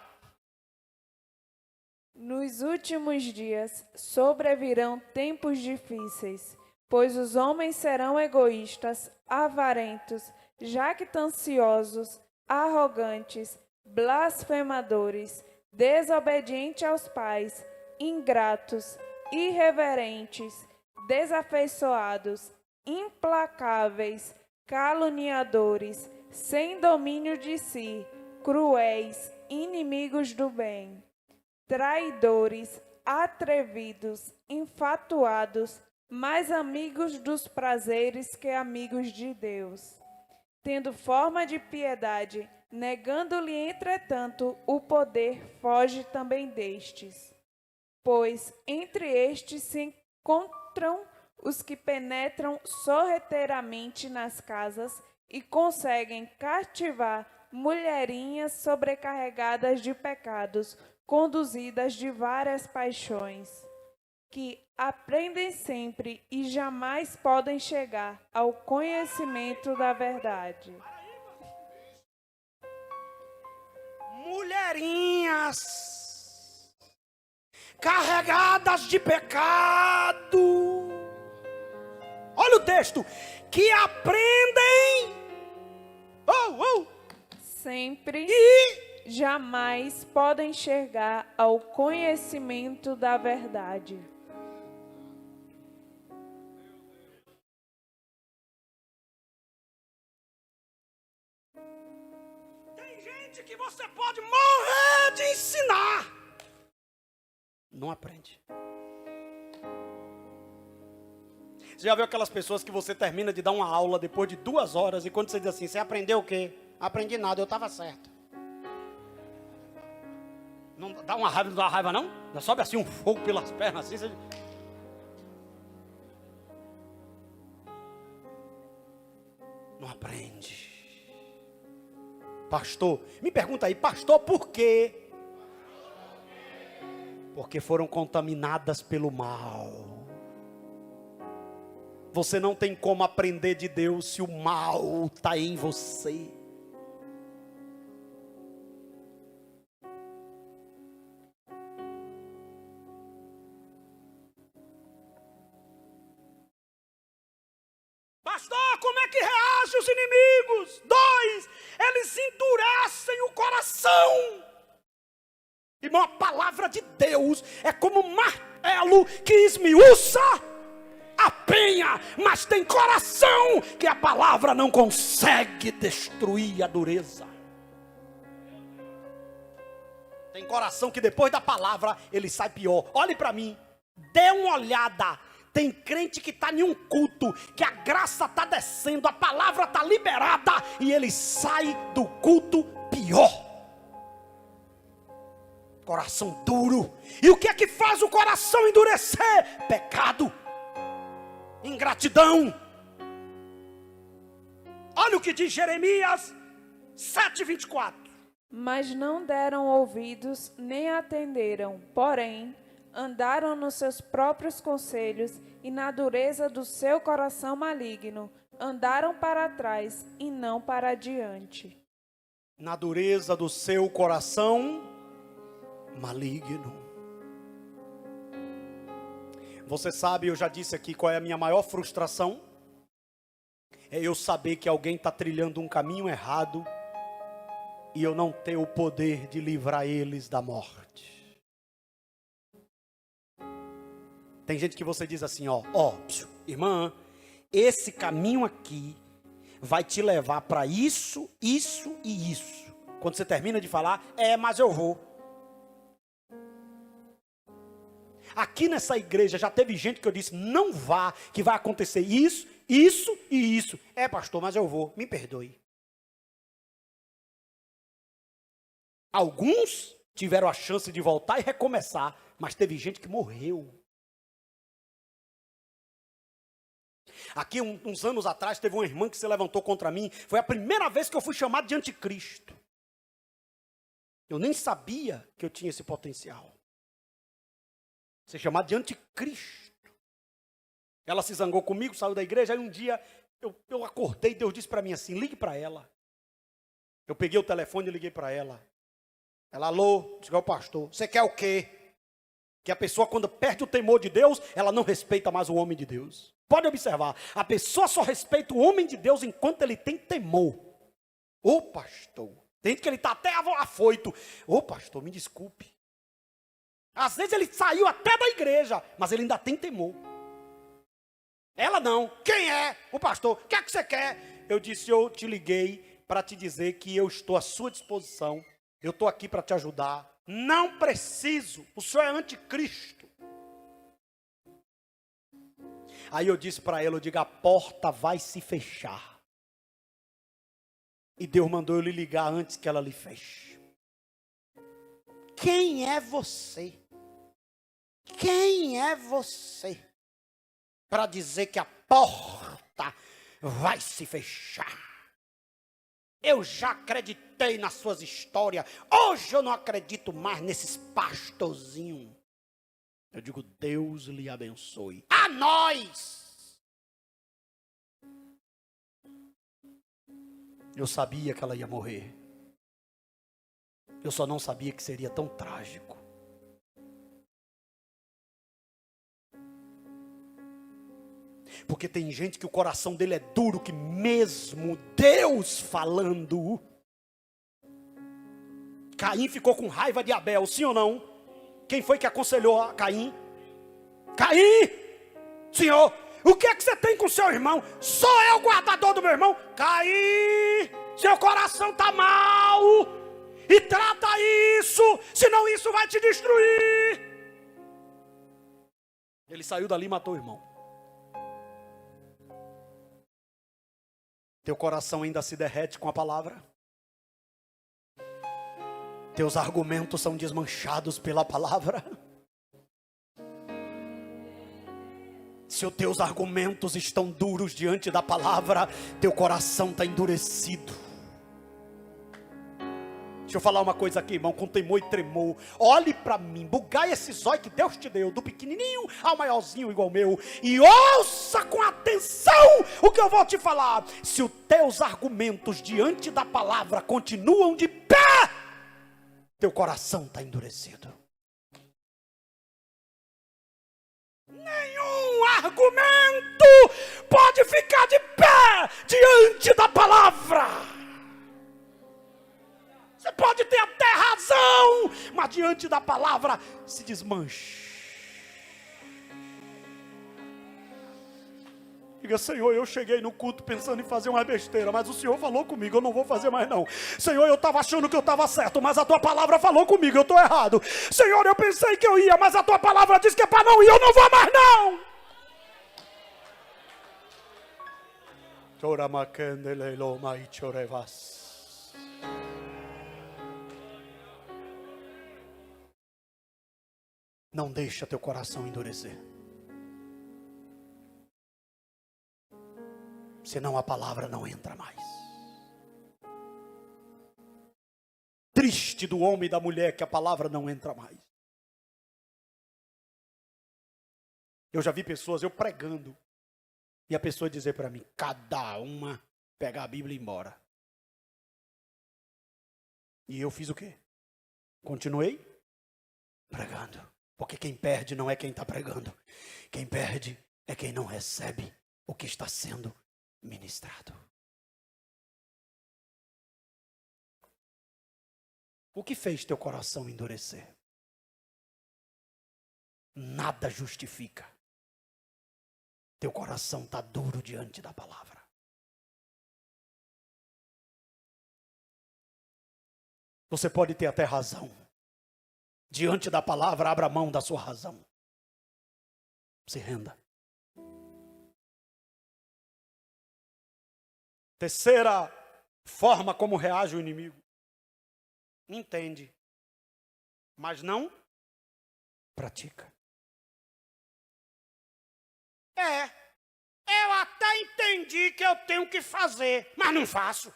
Nos últimos dias sobrevirão tempos difíceis, pois os homens serão egoístas, avarentos, jactanciosos, arrogantes, blasfemadores, desobedientes aos pais, ingratos, irreverentes, desafeiçoados, implacáveis, caluniadores, sem domínio de si, cruéis, inimigos do bem, traidores, atrevidos, infatuados, mais amigos dos prazeres que amigos de Deus, tendo forma de piedade, negando-lhe, entretanto, o poder, foge também destes. Pois entre estes se encontram os que penetram sorrateiramente nas casas e conseguem cativar mulherinhas sobrecarregadas de pecados, conduzidas de várias paixões, que aprendem sempre e jamais podem chegar ao conhecimento da verdade. Mulherinhas carregadas de pecado. Olha o texto, que aprendem sempre e jamais podem chegar ao conhecimento da verdade. Tem gente que você pode morrer de ensinar, não aprende. Você já viu aquelas pessoas que você termina de dar uma aula depois de 2 horas e quando você diz assim, você aprendeu o quê? Aprendi nada, eu estava certo. Não dá uma raiva, não dá uma raiva não? Já sobe assim um fogo pelas pernas assim. Você... não aprende. Pastor, me pergunta aí, pastor, por quê? Porque foram contaminadas pelo mal. Você não tem como aprender de Deus se o mal está em você. Pastor, como é que reagem os inimigos? 2, eles endurecem o coração. Irmão, a palavra de Deus é como um martelo que esmiuça a penha, mas tem coração que a palavra não consegue destruir a dureza. Tem coração que depois da palavra ele sai pior. Olhe para mim, dê uma olhada. Tem crente que está em um culto, que a graça está descendo, a palavra está liberada e ele sai do culto pior. Coração duro. E o que é que faz o coração endurecer? Pecado, ingratidão. Olha o que diz Jeremias 7:24. Mas não deram ouvidos, nem atenderam, porém, andaram nos seus próprios conselhos e na dureza do seu coração maligno, andaram para trás e não para adiante. Na dureza do seu coração maligno. Você sabe, eu já disse aqui qual é a minha maior frustração? É eu saber que alguém está trilhando um caminho errado e eu não ter o poder de livrar eles da morte. Tem gente que você diz assim, irmã, esse caminho aqui vai te levar para isso, isso e isso. Quando você termina de falar, mas eu vou. Aqui nessa igreja já teve gente que eu disse, não vá, que vai acontecer isso, isso e isso. Pastor, mas eu vou, me perdoe. Alguns tiveram a chance de voltar e recomeçar, mas teve gente que morreu. Aqui, uns anos atrás, teve uma irmã que se levantou contra mim. Foi a primeira vez que eu fui chamado de anticristo. Eu nem sabia que eu tinha esse potencial. Ser chamado de anticristo. Ela se zangou comigo, saiu da igreja. Aí um dia, eu acordei, Deus disse para mim assim, ligue para ela. Eu peguei o telefone e liguei para ela. Ela, alô, disse, pastor, você quer o quê? Que a pessoa, quando perde o temor de Deus, ela não respeita mais o homem de Deus. Pode observar, a pessoa só respeita o homem de Deus enquanto ele tem temor. Ô pastor, tem gente que ele está até afoito. Ô pastor, me desculpe. Às vezes ele saiu até da igreja, mas ele ainda tem temor. Ela não. Quem é? O pastor. O que é que você quer? Eu disse, eu te liguei para te dizer que eu estou à sua disposição. Eu estou aqui para te ajudar. Não preciso. O senhor é anticristo. Aí eu disse para ela, eu digo, a porta vai se fechar. E Deus mandou eu lhe ligar antes que ela lhe feche. Quem é você? Quem é você? Para dizer que a porta vai se fechar. Eu já acreditei nas suas histórias. Hoje eu não acredito mais nesses pastorzinhos. Eu digo, Deus lhe abençoe. A nós! Eu sabia que ela ia morrer. Eu só não sabia que seria tão trágico. Porque tem gente que o coração dele é duro, que mesmo Deus falando. Caim ficou com raiva de Abel, sim ou não? Quem foi que aconselhou a Caim? Caim! Senhor, o que é que você tem com seu irmão? Sou eu o guardador do meu irmão? Caim! Seu coração está mal! E trata isso, senão isso vai te destruir. Ele saiu dali e matou o irmão. Teu coração ainda se derrete com a palavra? Teus argumentos são desmanchados pela palavra? Se os teus argumentos estão duros diante da palavra, teu coração está endurecido. Deixa eu falar uma coisa aqui, irmão, com temor e tremor. Olhe para mim, bugai esse zóio que Deus te deu, do pequenininho ao maiorzinho igual meu, e ouça com atenção o que eu vou te falar. Se os teus argumentos diante da palavra continuam de pé, teu coração está endurecido. Nenhum argumento pode ficar de pé diante da palavra. Você pode ter até razão, mas diante da palavra se desmanche. Diga, Senhor, eu cheguei no culto pensando em fazer uma besteira, mas o Senhor falou comigo, eu não vou fazer mais não. Senhor, eu estava achando que eu estava certo, mas a tua palavra falou comigo, eu estou errado. Senhor, eu pensei que eu ia, mas a tua palavra disse que é para não ir, eu não vou mais não. Não deixa teu coração endurecer. senão a palavra não entra mais. Triste do homem e da mulher que a palavra não entra mais. Eu já vi pessoas, eu pregando, e a pessoa dizer para mim, cada uma pegar a Bíblia e ir embora. E eu fiz o quê? Continuei pregando. Porque quem perde não é quem está pregando. Quem perde é quem não recebe o que está sendo ministrado. O que fez teu coração endurecer? Nada justifica. Teu coração está duro diante da palavra. Você pode ter até razão. Diante da palavra, abra mão da sua razão. Se renda. Terceira forma como reage o inimigo. Entende, mas não pratica. Eu até entendi que eu tenho que fazer, mas não faço.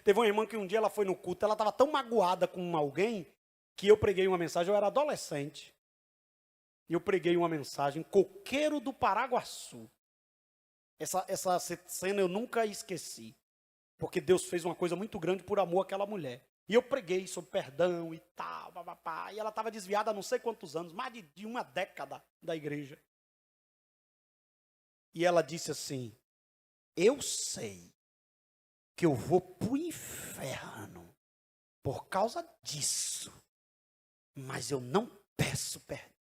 Teve uma irmã que um dia ela foi no culto, ela estava tão magoada com alguém, que eu preguei uma mensagem, eu era adolescente. E eu preguei uma mensagem, Coqueiro do Paraguaçu. Essa cena eu nunca esqueci. Porque Deus fez uma coisa muito grande por amor àquela mulher. E eu preguei sobre perdão e tal, papapá. E ela estava desviada há não sei quantos anos, mais de uma década da igreja. E ela disse assim, eu sei que eu vou para o inferno por causa disso, mas eu não peço perdão.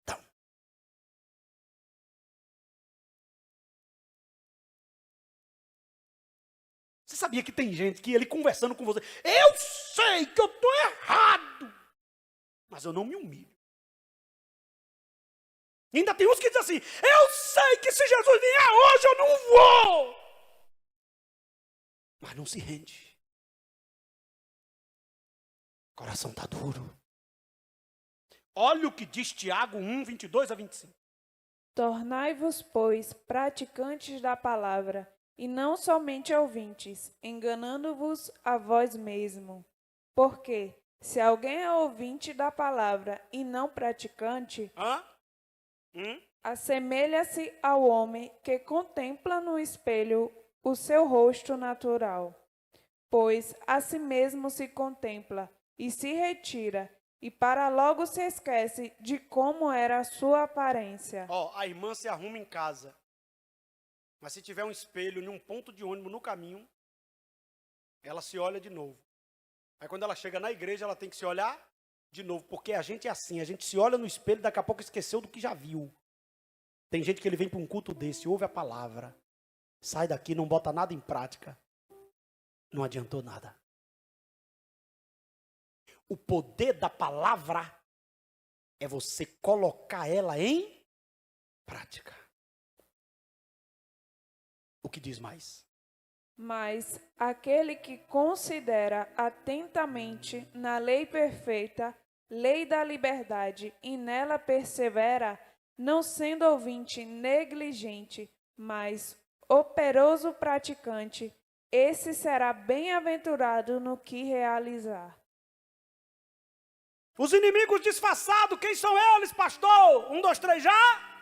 Você sabia que tem gente que ele conversando com você, eu sei que eu estou errado, mas eu não me humilho. E ainda tem uns que dizem assim, eu sei que se Jesus vier hoje eu não vou. Mas não se rende. O coração está duro. Olha o que diz Tiago 1, 22 a 25. Tornai-vos, pois, praticantes da palavra, e não somente ouvintes, enganando-vos a vós mesmo. Porque, se alguém é ouvinte da palavra e não praticante, assemelha-se ao homem que contempla no espelho o seu rosto natural. Pois a si mesmo se contempla e se retira, e para logo se esquece de como era a sua aparência. A irmã se arruma em casa. Mas se tiver um espelho em um ponto de ônibus no caminho, ela se olha de novo. Aí quando ela chega na igreja, ela tem que se olhar de novo. Porque a gente é assim, a gente se olha no espelho e daqui a pouco esqueceu do que já viu. Tem gente que ele vem para um culto desse, ouve a palavra, sai daqui, não bota nada em prática. Não adiantou nada. O poder da palavra é você colocar ela em prática. O que diz mais? Mas aquele que considera atentamente na lei perfeita, lei da liberdade, e nela persevera, não sendo ouvinte negligente, mas operoso praticante, esse será bem-aventurado no que realizar. Os inimigos disfarçados, quem são eles, pastor? 1, 2, 3, já?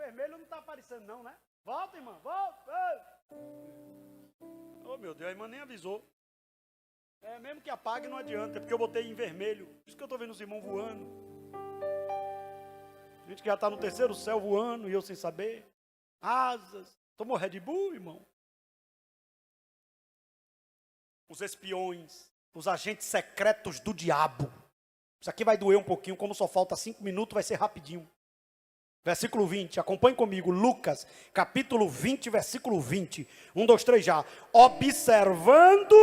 Vermelho não está aparecendo não, né? Volta, irmã, volta. Oh, meu Deus, a irmã nem avisou. Mesmo que apague não adianta, é porque eu botei em vermelho. Por isso que eu estou vendo os irmãos voando. Gente que já está no terceiro céu voando e eu sem saber. Asas. Tomou Red Bull, irmão? Os espiões, os agentes secretos do diabo. Isso aqui vai doer um pouquinho, como só falta 5 minutos, vai ser rapidinho. Versículo 20, acompanhe comigo, Lucas, capítulo 20, versículo 20. 1, 2, 3 já. Observando-o,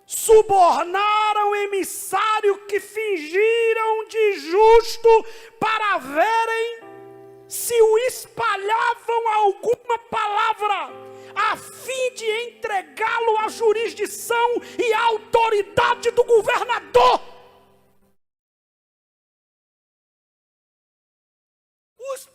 subornaram o emissário que fingiram de justo para verem se o espalhavam alguma palavra, a fim de entregá-lo à jurisdição e à autoridade do governador.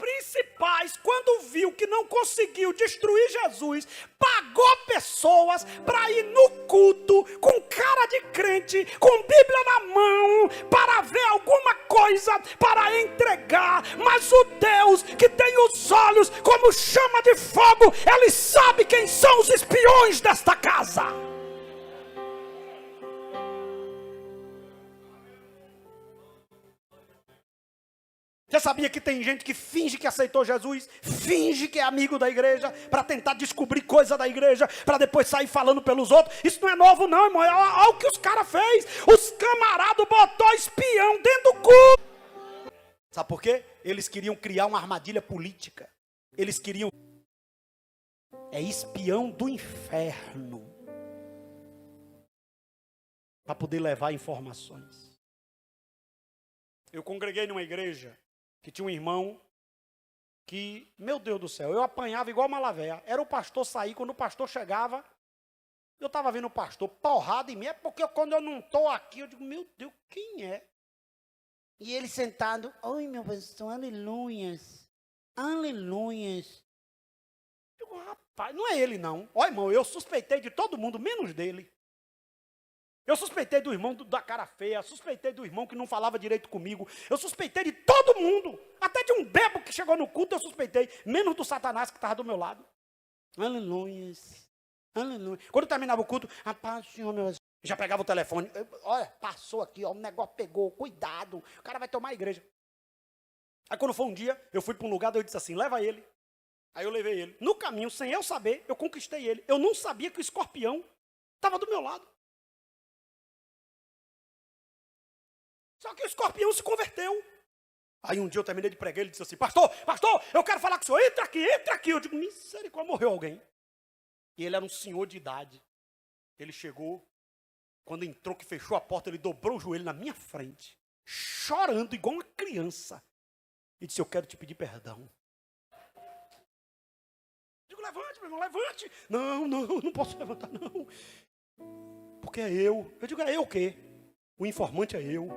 principais, quando viu que não conseguiu destruir Jesus, pagou pessoas para ir no culto, com cara de crente, com Bíblia na mão, para ver alguma coisa, para entregar. Mas o Deus que tem os olhos como chama de fogo, Ele sabe quem são os espiões desta casa. Você sabia que tem gente que finge que aceitou Jesus, finge que é amigo da igreja, para tentar descobrir coisa da igreja, para depois sair falando pelos outros? Isso não é novo não, irmão. Olha o que os caras fez. Os camaradas botou espião dentro do culto. Sabe por quê? Eles queriam criar uma armadilha política. Eles queriam... É espião do inferno. Para poder levar informações. Eu congreguei numa igreja que tinha um irmão que, meu Deus do céu, eu apanhava igual uma lavéia. Era o pastor sair, quando o pastor chegava, eu estava vendo o pastor porrada em mim, é porque quando eu não estou aqui, eu digo, meu Deus, quem é? E ele sentado, oi meu pastor, aleluias, aleluias. Eu digo, rapaz, não é ele não. Ó irmão, eu suspeitei de todo mundo, menos dele. Eu suspeitei do irmão da cara feia, suspeitei do irmão que não falava direito comigo, eu suspeitei de todo mundo, até de um bebo que chegou no culto eu suspeitei, menos do Satanás que estava do meu lado. Aleluia, aleluia. Quando terminava o culto, rapaz, Senhor, meu... Já pegava o telefone, olha, passou aqui, ó, o negócio pegou, cuidado, o cara vai tomar a igreja. Aí quando foi um dia, eu fui para um lugar, eu disse assim, leva ele. Aí eu levei ele. No caminho, sem eu saber, eu conquistei ele. Eu não sabia que o escorpião estava do meu lado. Só que o escorpião se converteu. Aí um dia eu terminei de pregar, ele disse assim, pastor, eu quero falar com o senhor, entra aqui. Eu digo, misericórdia, morreu alguém. E ele era um senhor de idade. Ele chegou, quando entrou, que fechou a porta, ele dobrou o joelho na minha frente, chorando igual uma criança. E disse, eu quero te pedir perdão. Eu digo, levante, meu irmão, levante. Não posso levantar, não. Porque é eu. Eu digo, é eu o quê? O informante é eu.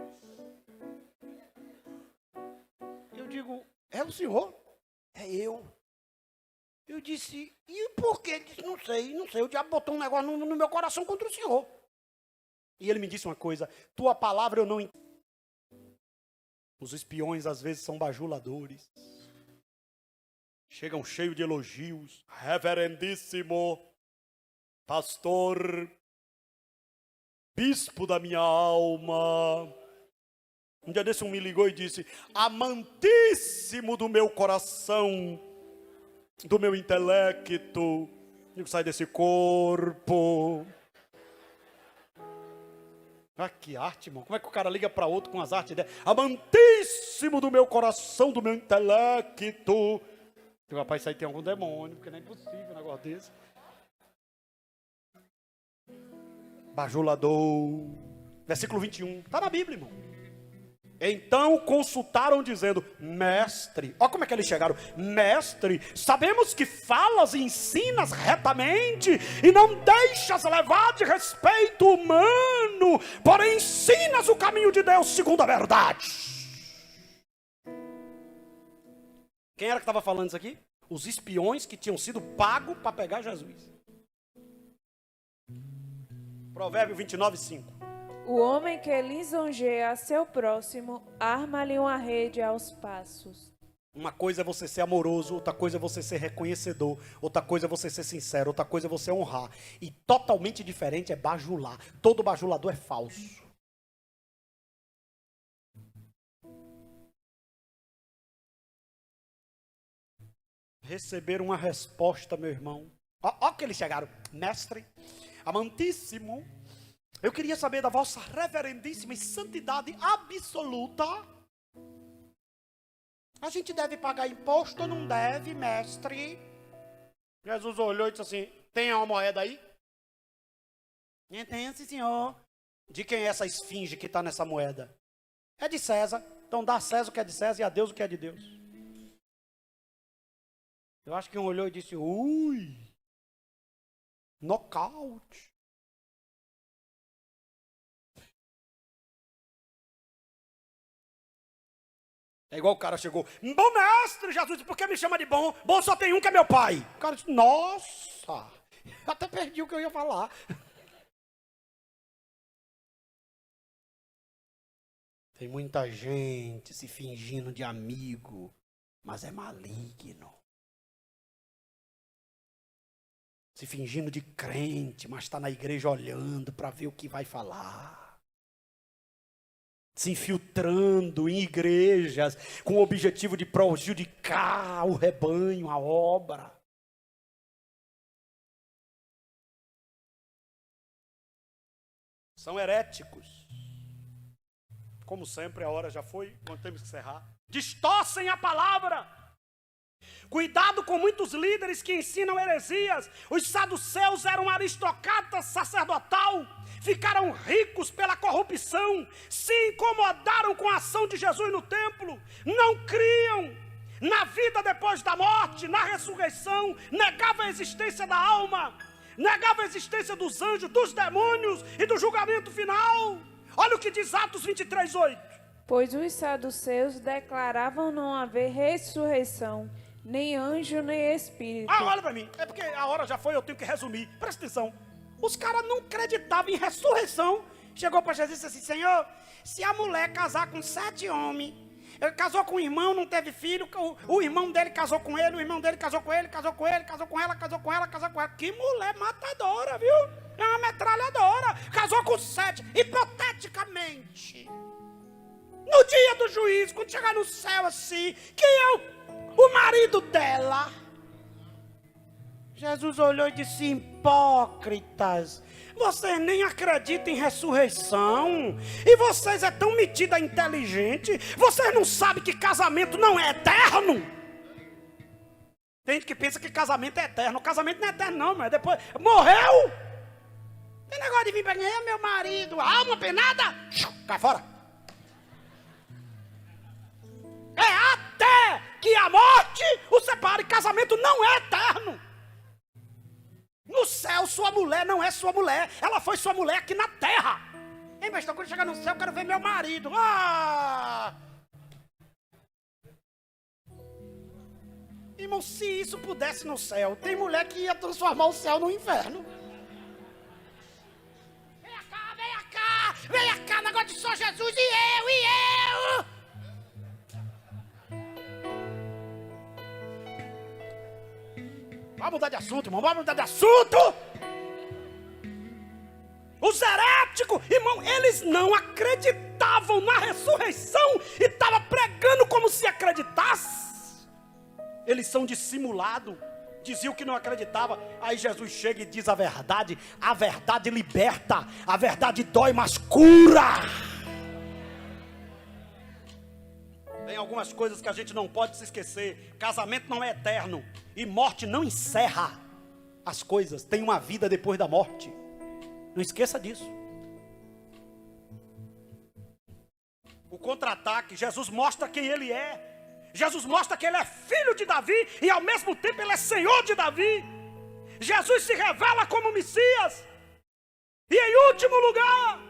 Eu digo, é o senhor? É eu. Eu disse, e por quê? Ele disse, não sei. O diabo botou um negócio no meu coração contra o senhor. E ele me disse uma coisa, tua palavra eu não entendo. Os espiões às vezes são bajuladores. Chegam cheios de elogios. Reverendíssimo, pastor, bispo da minha alma. Um dia desse um me ligou e disse, amantíssimo do meu coração, do meu intelecto, eu saio desse corpo. Ah, que arte, irmão. Como é que o cara liga para outro com as artes dele? Amantíssimo do meu coração, do meu intelecto. Digo, rapaz, isso aí tem algum demônio, porque não é impossível um negócio desse. Bajulador. Versículo 21. Está na Bíblia, irmão. Então consultaram dizendo, mestre, olha como é que eles chegaram, mestre, sabemos que falas e ensinas retamente e não deixas levar de respeito humano, porém ensinas o caminho de Deus segundo a verdade. Quem era que estava falando isso aqui? Os espiões que tinham sido pagos para pegar Jesus. Provérbio 29:5. O homem que lisonjeia a seu próximo, arma-lhe uma rede aos passos. Uma coisa é você ser amoroso, outra coisa é você ser reconhecedor, outra coisa é você ser sincero, outra coisa é você honrar. E totalmente diferente é bajular. Todo bajulador é falso. Receberam uma resposta, meu irmão. Ó que eles chegaram. Mestre, amantíssimo, eu queria saber da vossa reverendíssima e santidade absoluta. A gente deve pagar imposto ou não deve, mestre? Jesus olhou e disse assim, tem uma moeda aí? Tem, sim, senhor. De quem é essa esfinge que está nessa moeda? É de César. Então dá a César o que é de César e a Deus o que é de Deus. Eu acho que um olhou e disse, ui, nocaute. É igual o cara chegou, bom mestre, Jesus, por que me chama de bom? Bom só tem um que é meu pai. O cara disse, nossa, até perdi o que eu ia falar. Tem muita gente se fingindo de amigo, mas é maligno. Se fingindo de crente, mas está na igreja olhando para ver o que vai falar. Se infiltrando em igrejas com o objetivo de prejudicar o rebanho, a obra. São heréticos. Como sempre, a hora já foi, quando temos que encerrar. Distorcem a palavra. Cuidado com muitos líderes que ensinam heresias. Os saduceus eram aristocratas sacerdotal, ficaram ricos pela corrupção, se incomodaram com a ação de Jesus no templo, não criam na vida depois da morte, na ressurreição, negavam a existência da alma, negavam a existência dos anjos, dos demônios e do julgamento final. Olha o que diz Atos 23:8. Pois os saduceus declaravam não haver ressurreição, nem anjo, nem espírito. Olha para mim, é porque a hora já foi, eu tenho que resumir. Presta atenção. Os caras não acreditavam em ressurreição. Chegou para Jesus e disse assim, Senhor, se a mulher casar com 7 homens, ele casou com o irmão, não teve filho, o irmão dele casou com ele, o irmão dele casou com ele, casou com ele, casou com ela, casou com ela, casou com ela. Que mulher matadora, viu? É uma metralhadora. Casou com 7, hipoteticamente. No dia do juízo, quando chegar no céu assim, quem é o marido dela? Jesus olhou e disse, hipócritas, vocês nem acreditam em ressurreição, e vocês é tão metida inteligente, vocês não sabem que casamento não é eterno? Tem gente que pensa que casamento é eterno, casamento não é eterno não, mas depois, morreu? Tem negócio de vir para ganhar meu marido, alma penada, cai fora. É até que a morte o separe, casamento não é eterno. No céu, sua mulher não é sua mulher. Ela foi sua mulher aqui na terra. Hein, mas quando chegar no céu, eu quero ver meu marido. Irmão, se isso pudesse no céu, tem mulher que ia transformar o céu no inferno. Venha cá, negócio de só Jesus e eu. Vamos mudar de assunto, irmão, vamos mudar de assunto. Os heréticos, irmão, eles não acreditavam na ressurreição e estavam pregando como se acreditasse. Eles são dissimulados, diziam que não acreditava. Aí Jesus chega e diz a verdade liberta, a verdade dói, mas cura. Tem algumas coisas que a gente não pode se esquecer. Casamento não é eterno e morte não encerra as coisas. Tem uma vida depois da morte. Não esqueça disso. O contra-ataque, Jesus mostra quem ele é. Jesus mostra que ele é filho de Davi e ao mesmo tempo ele é Senhor de Davi. Jesus se revela como Messias. E em último lugar,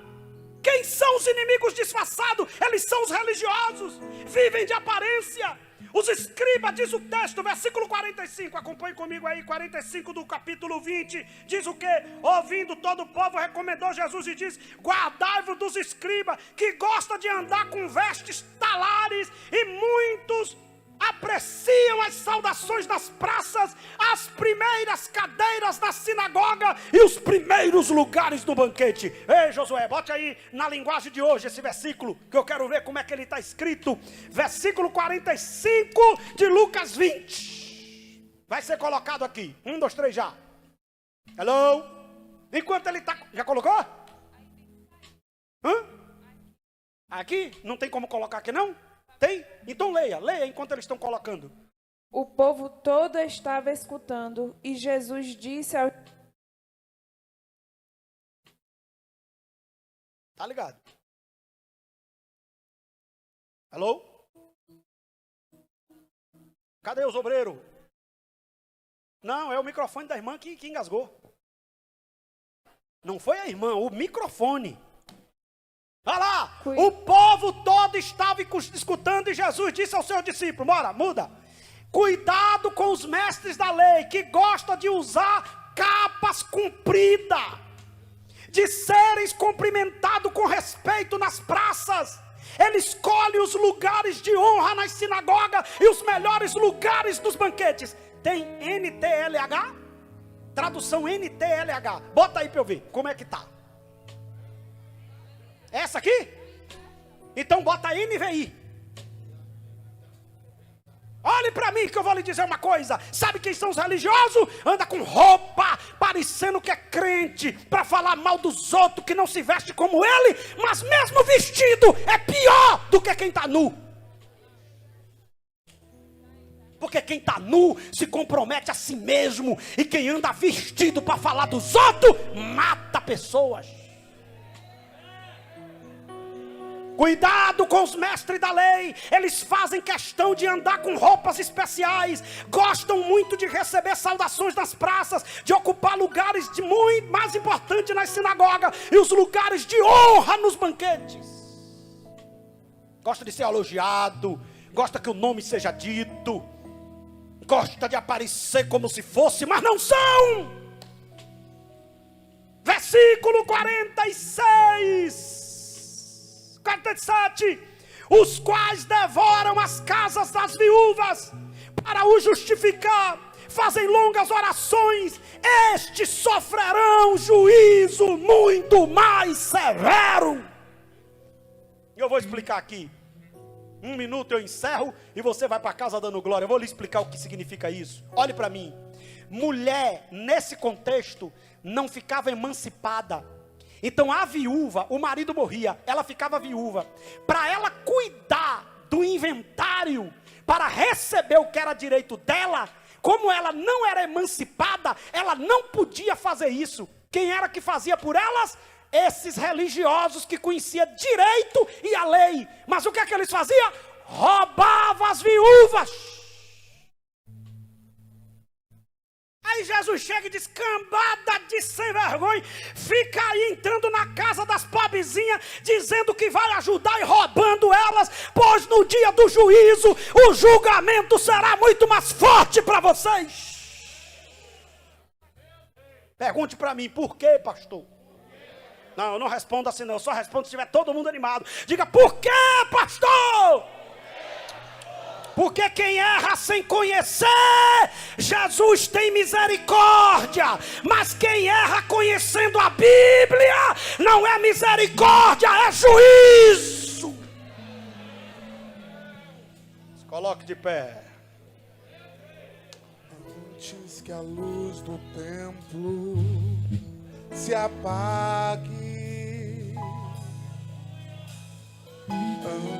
quem são os inimigos disfarçados? Eles são os religiosos, vivem de aparência. Os escribas, diz o texto, versículo 45, acompanhe comigo aí, 45 do capítulo 20, diz o que? Ouvindo todo o povo, recomendou Jesus e diz, guardai-vos dos escribas, que gostam de andar com vestes talares, e muitos apreciam as saudações das praças, as primeiras cadeiras da sinagoga e os primeiros lugares do banquete. Ei, Josué, bote aí na linguagem de hoje esse versículo, que eu quero ver como é que ele está escrito. Versículo 45 de Lucas 20. Vai ser colocado aqui. 1, 2, 3 já. Hello? Enquanto ele está... Já colocou? Aqui? Não tem como colocar aqui não? Tem? Então leia enquanto eles estão colocando. O povo todo estava escutando e Jesus disse ao... Tá ligado? Alô? Cadê os obreiros? Não, é o microfone da irmã que engasgou. Não foi a irmã, o microfone. Vai lá! O povo todo estava escutando e Jesus disse aos seus discípulos: bora, muda. Cuidado com os mestres da lei, que gostam de usar capas compridas, de serem cumprimentados com respeito nas praças. Ele escolhe os lugares de honra nas sinagogas e os melhores lugares dos banquetes. Tem NTLH? Tradução NTLH. Bota aí para eu ver como é que tá. Essa aqui? Então bota NVI. Olhe para mim que eu vou lhe dizer uma coisa. Sabe quem são os religiosos? Anda com roupa, parecendo que é crente, para falar mal dos outros que não se veste como ele, mas mesmo vestido é pior do que quem está nu. Porque quem está nu se compromete a si mesmo, e quem anda vestido para falar dos outros, mata pessoas. Cuidado com os mestres da lei, eles fazem questão de andar com roupas especiais, gostam muito de receber saudações nas praças, de ocupar lugares de muito mais importantes nas sinagogas e os lugares de honra nos banquetes. Gosta de ser elogiado, gosta que o nome seja dito, gosta de aparecer como se fosse, mas não são. Versículo 47, os quais devoram as casas das viúvas para o justificar, fazem longas orações, estes sofrerão juízo muito mais severo. Eu vou explicar aqui. 1 minuto eu encerro e você vai para casa dando glória. Eu vou lhe explicar o que significa isso. Olhe para mim. Mulher, nesse contexto, não ficava emancipada. Então a viúva, o marido morria, ela ficava viúva. Para ela cuidar do inventário, para receber o que era direito dela, como ela não era emancipada, ela não podia fazer isso. Quem era que fazia por elas? Esses religiosos que conheciam direito e a lei. Mas o que é que eles faziam? Roubavam as viúvas. Aí Jesus chega e diz: cambada de sem vergonha, fica aí entrando na casa das pobrezinhas, dizendo que vai ajudar e roubando elas, pois no dia do juízo, o julgamento será muito mais forte para vocês. Pergunte para mim, por quê, pastor? Não, eu não respondo assim não, eu só respondo se tiver todo mundo animado. Diga, por quê, pastor? Porque quem erra sem conhecer, Jesus tem misericórdia. Mas quem erra conhecendo a Bíblia, não é misericórdia, é juízo. Se coloque de pé. Antes que a luz do templo se apague,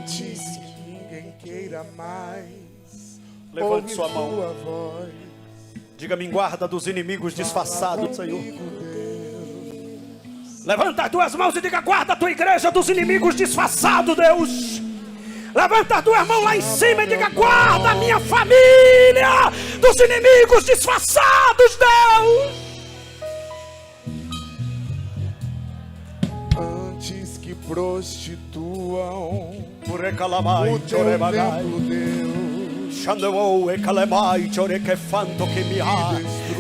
antes que ninguém queira mais, levante sua mão. tua voz. Diga-me, guarda dos inimigos disfarçados, Senhor. Deus. Levanta as duas mãos e diga: guarda a tua igreja dos inimigos disfarçados, Deus. Levanta as duas mãos lá em cima e diga: guarda a minha família dos inimigos disfarçados, Deus. Antes que prostituam O o teu templo, Deus, Shandou e calemai, chore que fanto que mi ha,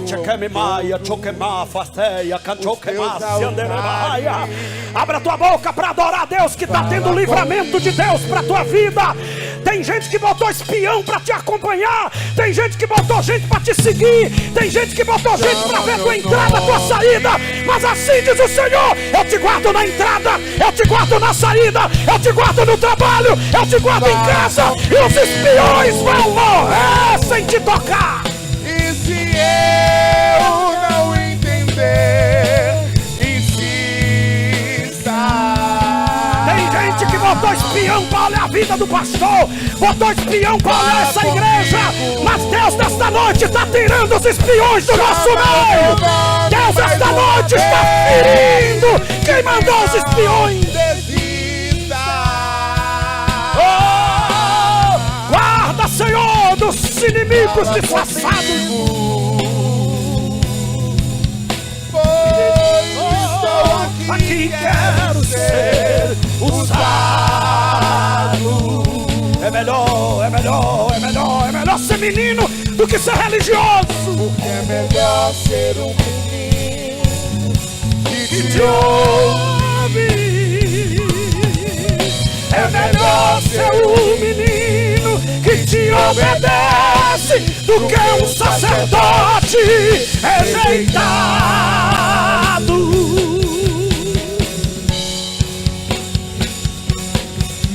chekeme maia, chokema, fasteia, canchokema, sianderemaia. Abra tua boca para adorar a Deus, que está tendo livramento de Deus para tua vida. Tem gente que botou espião para te acompanhar, tem gente que botou gente para te seguir, tem gente que botou gente para ver tua entrada, tua saída. Mas assim diz o Senhor: eu te guardo na entrada, eu te guardo na saída, eu te guardo no trabalho, eu te guardo em casa, e os espiões vão morrer sem te tocar. e se eu não entender, insista. Tem gente que botou espião para olhar a vida do pastor, botou espião para olhar essa igreja, mas Deus nesta noite está tirando os espiões do nosso meio. Deus esta noite está ferindo quem mandou os espiões. Desista. Oh, guarda, Senhor, dos inimigos disfarçados. Pois estou aqui. aqui quero ser usado. É melhor ser menino do que ser religioso. Porque é melhor ser um menino que te ouve. É melhor ser um menino que te obedece do que um sacerdote rejeitado.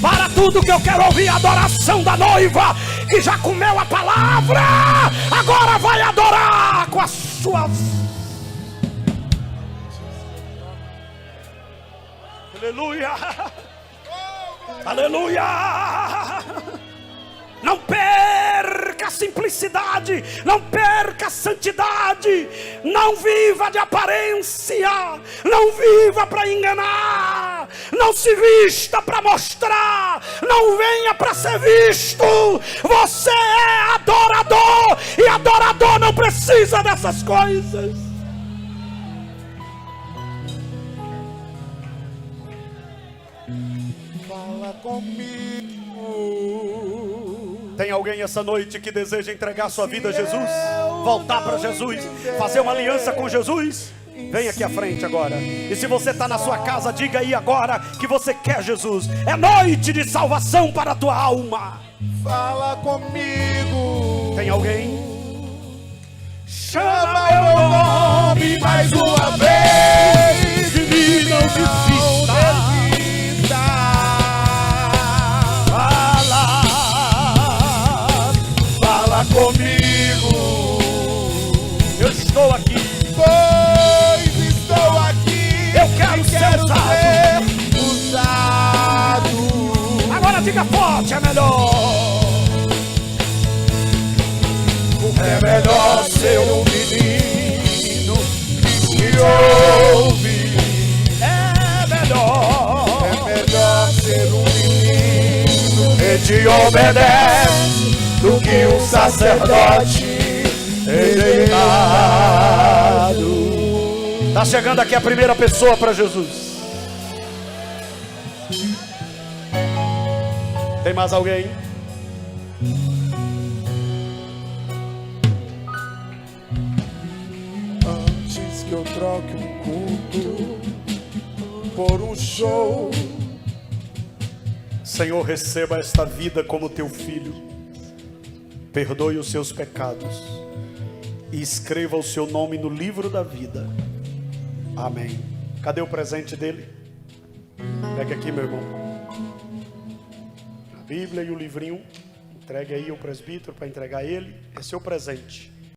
Para tudo que eu quero ouvir a adoração da noiva que já comeu a palavra, agora vai adorar com as suas. Aleluia! Aleluia! Não perca a simplicidade, não perca a santidade, não viva de aparência, não viva para enganar, não se vista para mostrar, não venha para ser visto. Você é adorador e adorador não precisa dessas coisas. fala comigo. Tem alguém essa noite que deseja entregar sua vida a Jesus? Voltar para Jesus? Fazer uma aliança com Jesus? Vem aqui à frente agora. E se você está na sua casa, diga aí agora que você quer Jesus. É noite de salvação para a tua alma. Fala comigo. Tem alguém? Chama meu nome mais uma vez. De mim não desista. Fala comigo. Eu estou aqui. Pois estou aqui. Eu quero ser usado. Agora diga forte, é melhor. É melhor ser um menino que ouve. É melhor Ser um menino que te obedece do que um sacerdote rejeitado. Está chegando aqui a primeira pessoa para Jesus. Tem mais alguém? Antes que eu troque um culto por um show, Senhor, receba esta vida como teu filho. Perdoe os seus pecados e escreva o seu nome no livro da vida. Amém. Cadê o presente dele? Pega aqui, meu irmão. A Bíblia e o livrinho. Entregue aí ao presbítero para entregar ele. Esse é o presente.